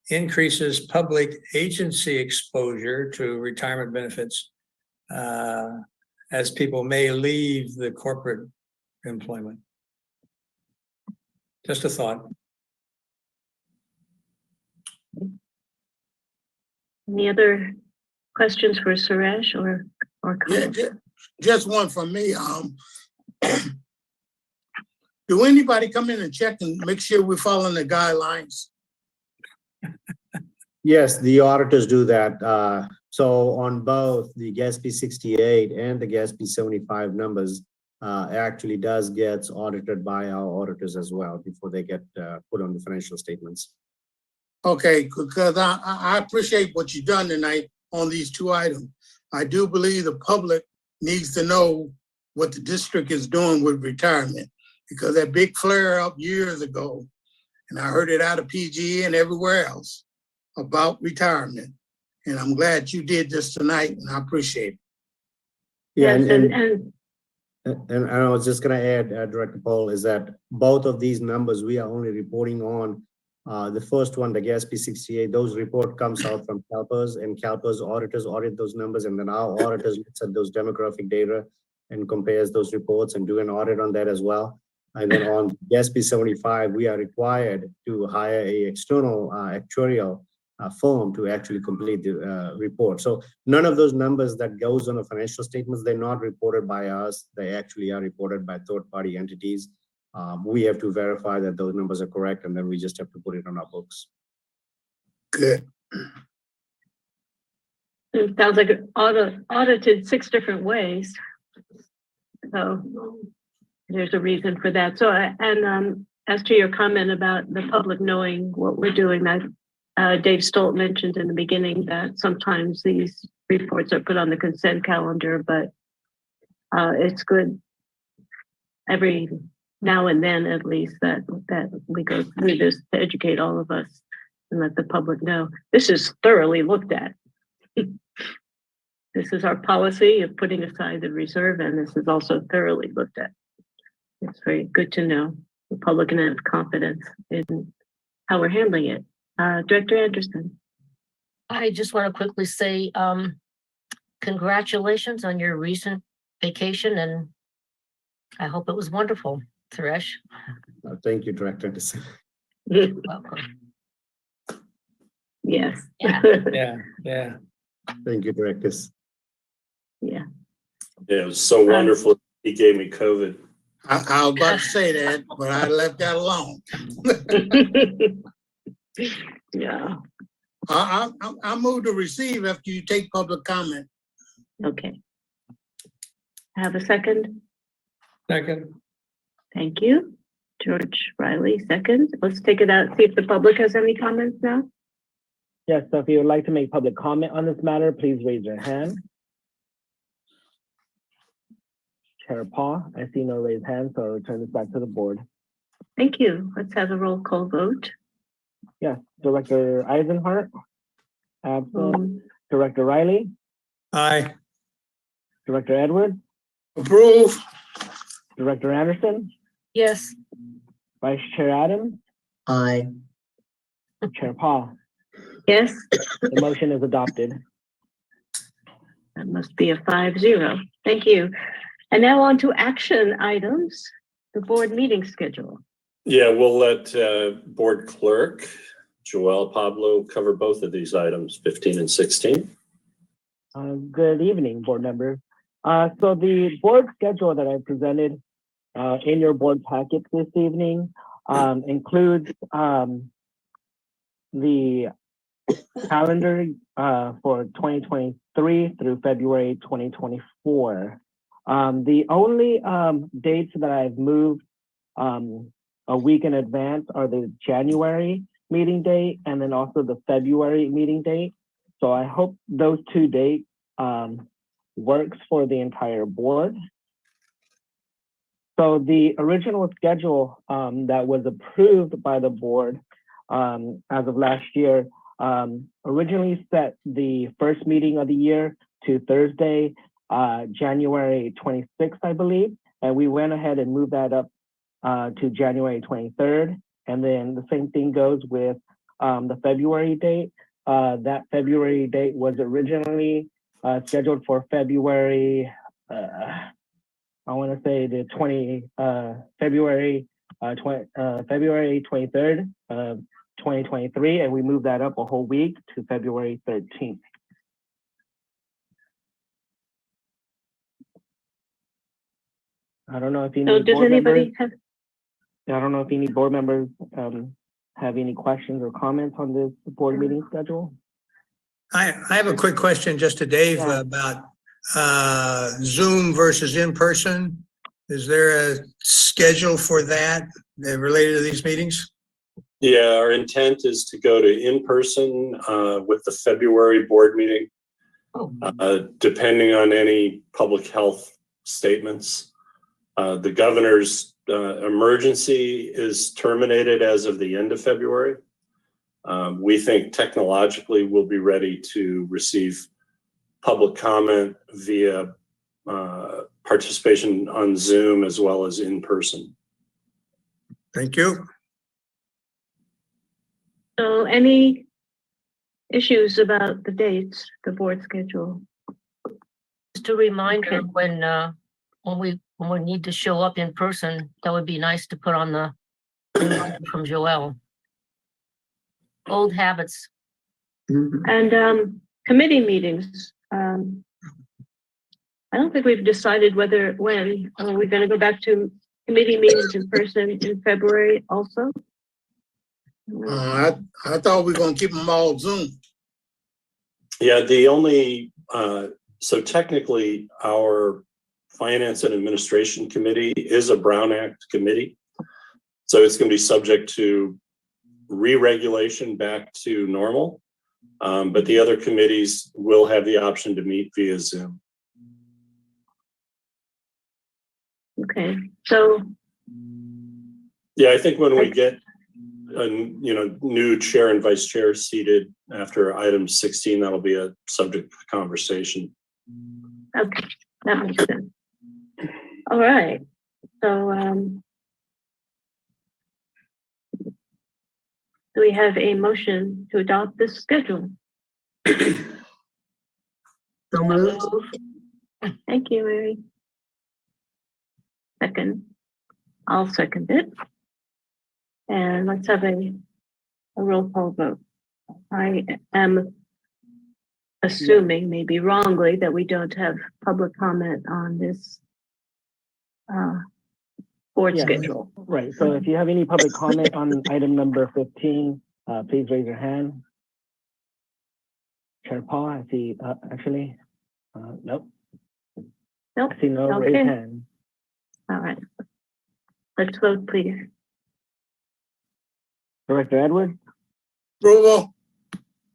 Speaker 13: increases public agency exposure to retirement benefits as people may leave the corporate employment. Just a thought.
Speaker 1: Any other questions for Suresh or
Speaker 5: Yeah,
Speaker 1: comments?
Speaker 5: just one from me. Do anybody come in and check and make sure we're following the guidelines?
Speaker 17: Yes, the auditors do that. So on both the GASB 68 and the GASB 75 numbers, actually does get audited by our auditors as well before they get put on the financial statements.
Speaker 5: Okay, because I appreciate what you've done tonight on these two items. I do believe the public needs to know what the district is doing with retirement, because that big flare up years ago, and I heard it out of PG and everywhere else about retirement. And I'm glad you did this tonight, and I appreciate it.
Speaker 17: Yeah,
Speaker 1: Yes,
Speaker 17: and I was just going to add, Director Paul, is that both of these numbers we are only reporting on. The first one, the GASB 68, those report comes out from CalPERS, and CalPERS auditors audit those numbers, and then our auditors looks at those demographic data and compares those reports and do an audit on that as well. And then on GASB 75, we are required to hire a external actuarial firm to actually complete the report. So none of those numbers that goes on the financial statements, they're not reported by us. They actually are reported by third-party entities. We have to verify that those numbers are correct, and then we just have to put it on our books.
Speaker 5: Good.
Speaker 1: it sounds like it audited 6 different ways. So there's a reason for that. So, as to your comment about the public knowing what we're doing, that Dave Stolt mentioned in the beginning that sometimes these reports are put on the consent calendar, but it's good every now and then, at least, that we go through this to educate all of us and let the public know. This is thoroughly looked at. This is our policy of putting aside the reserve, and this is also thoroughly looked at. It's very good to know the public can have confidence in how we're handling it. Director Anderson.
Speaker 15: I just want to quickly say, congratulations on your recent vacation, and I hope it was wonderful, Suresh.
Speaker 17: Thank you, Director Anderson.
Speaker 15: Welcome.
Speaker 1: Yes.
Speaker 13: Yeah, yeah.
Speaker 17: Thank you, Directors.
Speaker 1: Yeah.
Speaker 6: Yeah, it was so wonderful. He gave me COVID.
Speaker 5: I was about to say that, but I left that alone.
Speaker 1: Yeah.
Speaker 5: I move to receive after you take public comment.
Speaker 1: Okay. Have a second?
Speaker 13: Second.
Speaker 1: Thank you. George Riley, second. Let's take it out, see if the public has any comments now.
Speaker 2: Yes, so if you would like to make public comment on this matter, please raise your hand. Chair Paul, I see no raised hand, so I'll return this back to the board.
Speaker 1: Thank you. Let's have a roll call vote.
Speaker 2: Yes, Director Eisenhart. Absent. Director Riley.
Speaker 13: Aye.
Speaker 2: Director Edwards.
Speaker 5: Approve.
Speaker 2: Director Anderson.
Speaker 15: Yes.
Speaker 2: Vice Chair Adams.
Speaker 3: Aye.
Speaker 2: Chair Paul.
Speaker 1: Yes.
Speaker 2: The motion is adopted.
Speaker 1: That must be a 5-0. Thank you. And now on to action items, the board meeting schedule.
Speaker 6: Yeah, we'll let Board Clerk Joelle Pablo cover both of these items, 15 and 16.
Speaker 2: Good evening, board members. So the board schedule that I presented in your board packet this evening includes the calendar for 2023 through February 2024. The only dates that I've moved a week in advance are the January meeting date and then also the February meeting date. So I hope those 2 dates works for the entire board. So the original schedule that was approved by the board as of last year originally set the first meeting of the year to Thursday, January 26th, I believe. And we went ahead and moved that up to January 23rd. And then the same thing goes with the February date. That February date was originally scheduled for February, I want to say the February 23rd of 2023, and we moved that up a whole week to February 13th. I don't know if any board members. I don't know if any board members have any questions or comments on this board meeting schedule.
Speaker 13: I have a quick question just to Dave about Zoom versus in person. Is there a schedule for that related to these meetings?
Speaker 6: Yeah, our intent is to go to in-person with the February board meeting, depending on any public health statements. The governor's emergency is terminated as of the end of February. We think technologically we'll be ready to receive public comment via participation on Zoom as well as in person.
Speaker 13: Thank you.
Speaker 1: So any issues about the dates, the board schedule?
Speaker 15: Just a reminder, when we need to show up in person, that would be nice to put on the reminder from Joelle. Old habits.
Speaker 1: And committee meetings. I don't think we've decided when. Are we going to go back to committee meetings in person in February also?
Speaker 5: I thought we were gonna keep them all Zoom.
Speaker 6: Yeah, the only, so technically our Finance and Administration Committee is a Brown Act committee. So it's going to be subject to re-regulation back to normal. But the other committees will have the option to meet via Zoom.
Speaker 1: Okay, so.
Speaker 6: Yeah, I think when we get new chair and vice chair seated after item 16, that'll be a subject of conversation.
Speaker 1: Okay, that makes sense. All right, so do we have a motion to adopt this schedule?
Speaker 3: So moved.
Speaker 1: Thank you, Mary. Second, I'll second it. And let's have a roll call vote. I am assuming, maybe wrongly, that we don't have public comment on this board schedule.
Speaker 2: Right, so if you have any public comment on item number 15, please raise your hand. Chair Paul, I see, actually, nope.
Speaker 1: Nope.
Speaker 2: I see no raised hand.
Speaker 1: All right. Let's vote, please.
Speaker 2: Director Edwards?
Speaker 5: Approval.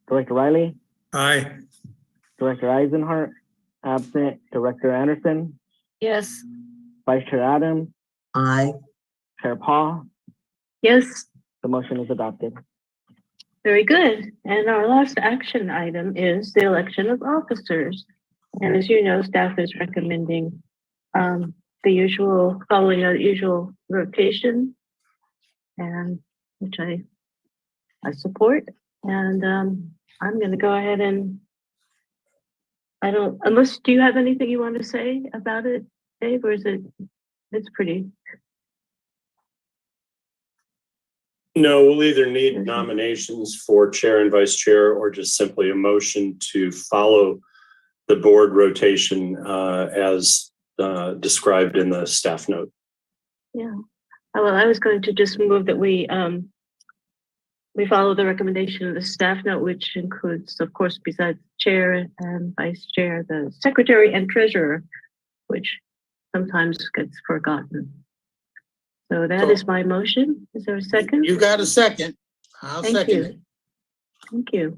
Speaker 2: Director Riley?
Speaker 13: Aye.
Speaker 2: Director Eisenhart? Absent. Director Anderson?
Speaker 15: Yes.
Speaker 2: Vice Chair Adams?
Speaker 3: Aye.
Speaker 2: Chair Paul?
Speaker 1: Yes.
Speaker 2: The motion is adopted.
Speaker 1: Very good. And our last action item is the election of officers. And as you know, staff is recommending following the usual rotation, and which I support. And I'm going to go ahead and unless, do you have anything you want to say about it, Dave, or is it's pretty?
Speaker 6: No, we'll either need nominations for chair and vice chair or just simply a motion to follow the board rotation as described in the staff note.
Speaker 1: Yeah. Well, I was going to just move that we follow the recommendation of the staff note, which includes, of course, besides chair and vice chair, the secretary and treasurer, which sometimes gets forgotten. So that is my motion. Is there a second?
Speaker 5: You got a second. I'll second it.
Speaker 1: Thank you.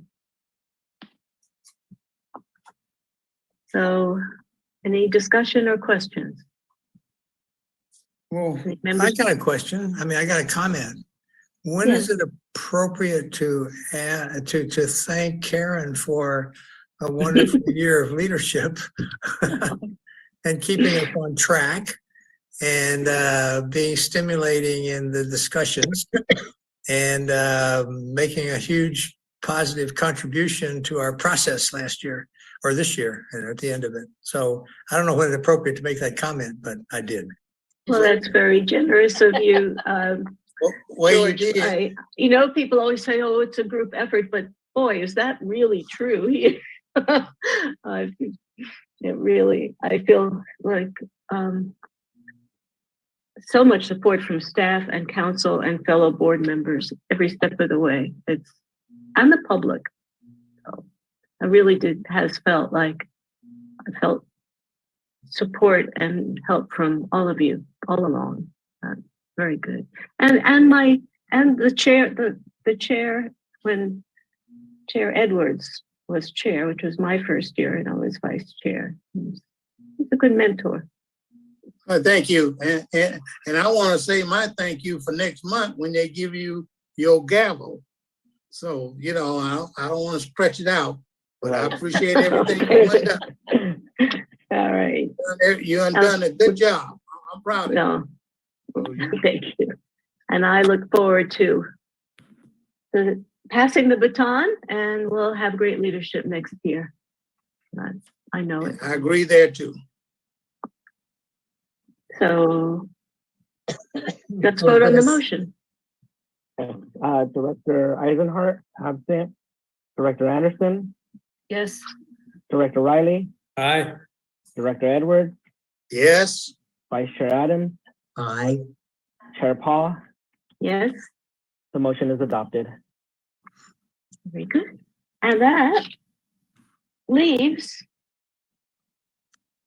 Speaker 1: So any discussion or questions?
Speaker 13: Well, I got a question. I mean, I got a comment. When is it appropriate to thank Karen for a wonderful year of leadership and keeping us on track and being stimulating in the discussions and making a huge positive contribution to our process last year or this year and at the end of it. So I don't know whether it's appropriate to make that comment, but I did.
Speaker 1: Well, that's very generous of you,
Speaker 5: Well, you
Speaker 1: George.
Speaker 5: did.
Speaker 1: People always say, "Oh, it's a group effort," but boy, is that really true? I feel like so much support from staff and council and fellow board members every step of the way. And the public. So I really felt like I felt support and help from all of you all along. Very good. And the chair when Chair Edwards was chair, which was my first year, and I was vice chair. He's a good mentor.
Speaker 5: Thank you. And I want to say my thank you for next month when they give you your gavel. So, I don't want to stretch it out, but I appreciate everything you've done.
Speaker 1: All right.
Speaker 5: You have done a good job. I'm proud of
Speaker 1: you. Thank you. And I look forward to passing the baton, and we'll have great leadership next year. I know it.
Speaker 5: I agree there too.
Speaker 1: So let's vote on the motion.
Speaker 2: Director Eisenhart, absent. Director Anderson,
Speaker 15: Yes.
Speaker 2: Director Riley,
Speaker 13: Aye.
Speaker 2: Director Edwards,
Speaker 5: Yes.
Speaker 2: Vice Chair Adams,
Speaker 3: Aye.
Speaker 2: Chair Paul.
Speaker 1: Yes.
Speaker 2: The motion is adopted.
Speaker 1: Very good. And that leaves.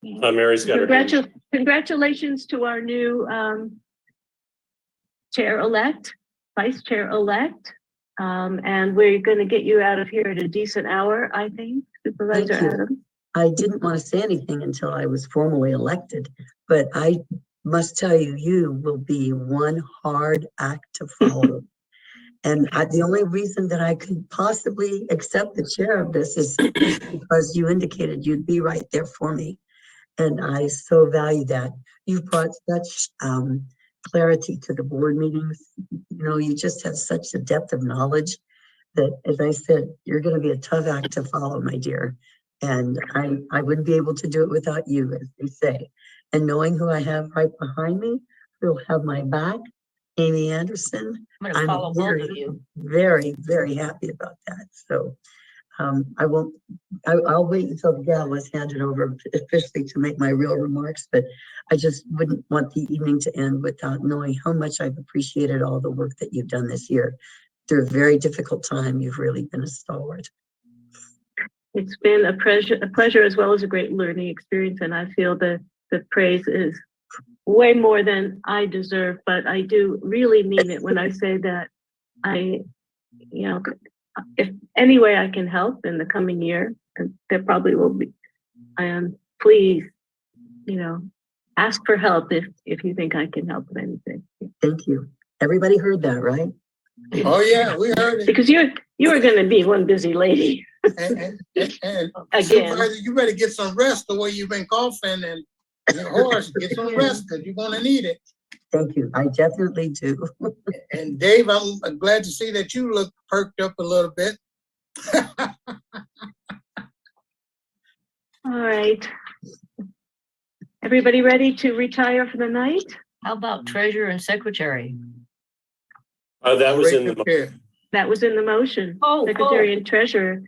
Speaker 6: Mary's got her.
Speaker 1: Congratulations to our new chair-elect, vice chair-elect. And we're going to get you out of here at a decent hour, I think, Supervisor Adams.
Speaker 3: I didn't want to say anything until I was formally elected, but I must tell you, you will be one hard act to follow. And the only reason that I could possibly accept the chair of this is because you indicated you'd be right there for me. And I so value that. You've brought such clarity to the board meetings. You just have such a depth of knowledge that, as I said, you're going to be a tough act to follow, my dear. And I wouldn't be able to do it without you, as they say. And knowing who I have right behind me, who'll have my back, Amy Anderson,
Speaker 15: I'm going to follow both of you.
Speaker 3: Very, very happy about that. So I'll wait until the gavel is handed over officially to make my real remarks, but I just wouldn't want the evening to end without knowing how much I've appreciated all the work that you've done this year. Through a very difficult time, you've really been a stalwart.
Speaker 1: It's been a pleasure as well as a great learning experience, and I feel the praise is way more than I deserve, but I do really mean it when I say that if any way I can help in the coming year, and there probably will be, please, ask for help if you think I can help with anything.
Speaker 3: Thank you. Everybody heard that, right?
Speaker 5: Oh yeah, we heard it.
Speaker 1: Because you are going to be one busy lady.
Speaker 5: And
Speaker 1: Again,
Speaker 5: Supervisor, you better get some rest the way you've been coughing, and your horse, get some rest because you're going to need it.
Speaker 3: Thank you. I definitely do.
Speaker 5: And Dave, I'm glad to see that you look perked up a little bit.
Speaker 1: all right. Everybody ready to retire for the night?
Speaker 15: How about treasurer and secretary?
Speaker 6: That was in the.
Speaker 1: That was in the motion. Secretary and treasurer.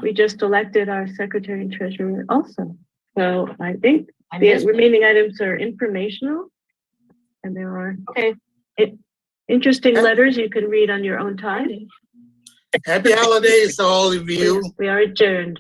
Speaker 1: We just elected our secretary and treasurer also. So I think the remaining items are informational, and there are interesting letters you can read on your own time.
Speaker 5: Happy holidays to all of you.
Speaker 1: We are adjourned.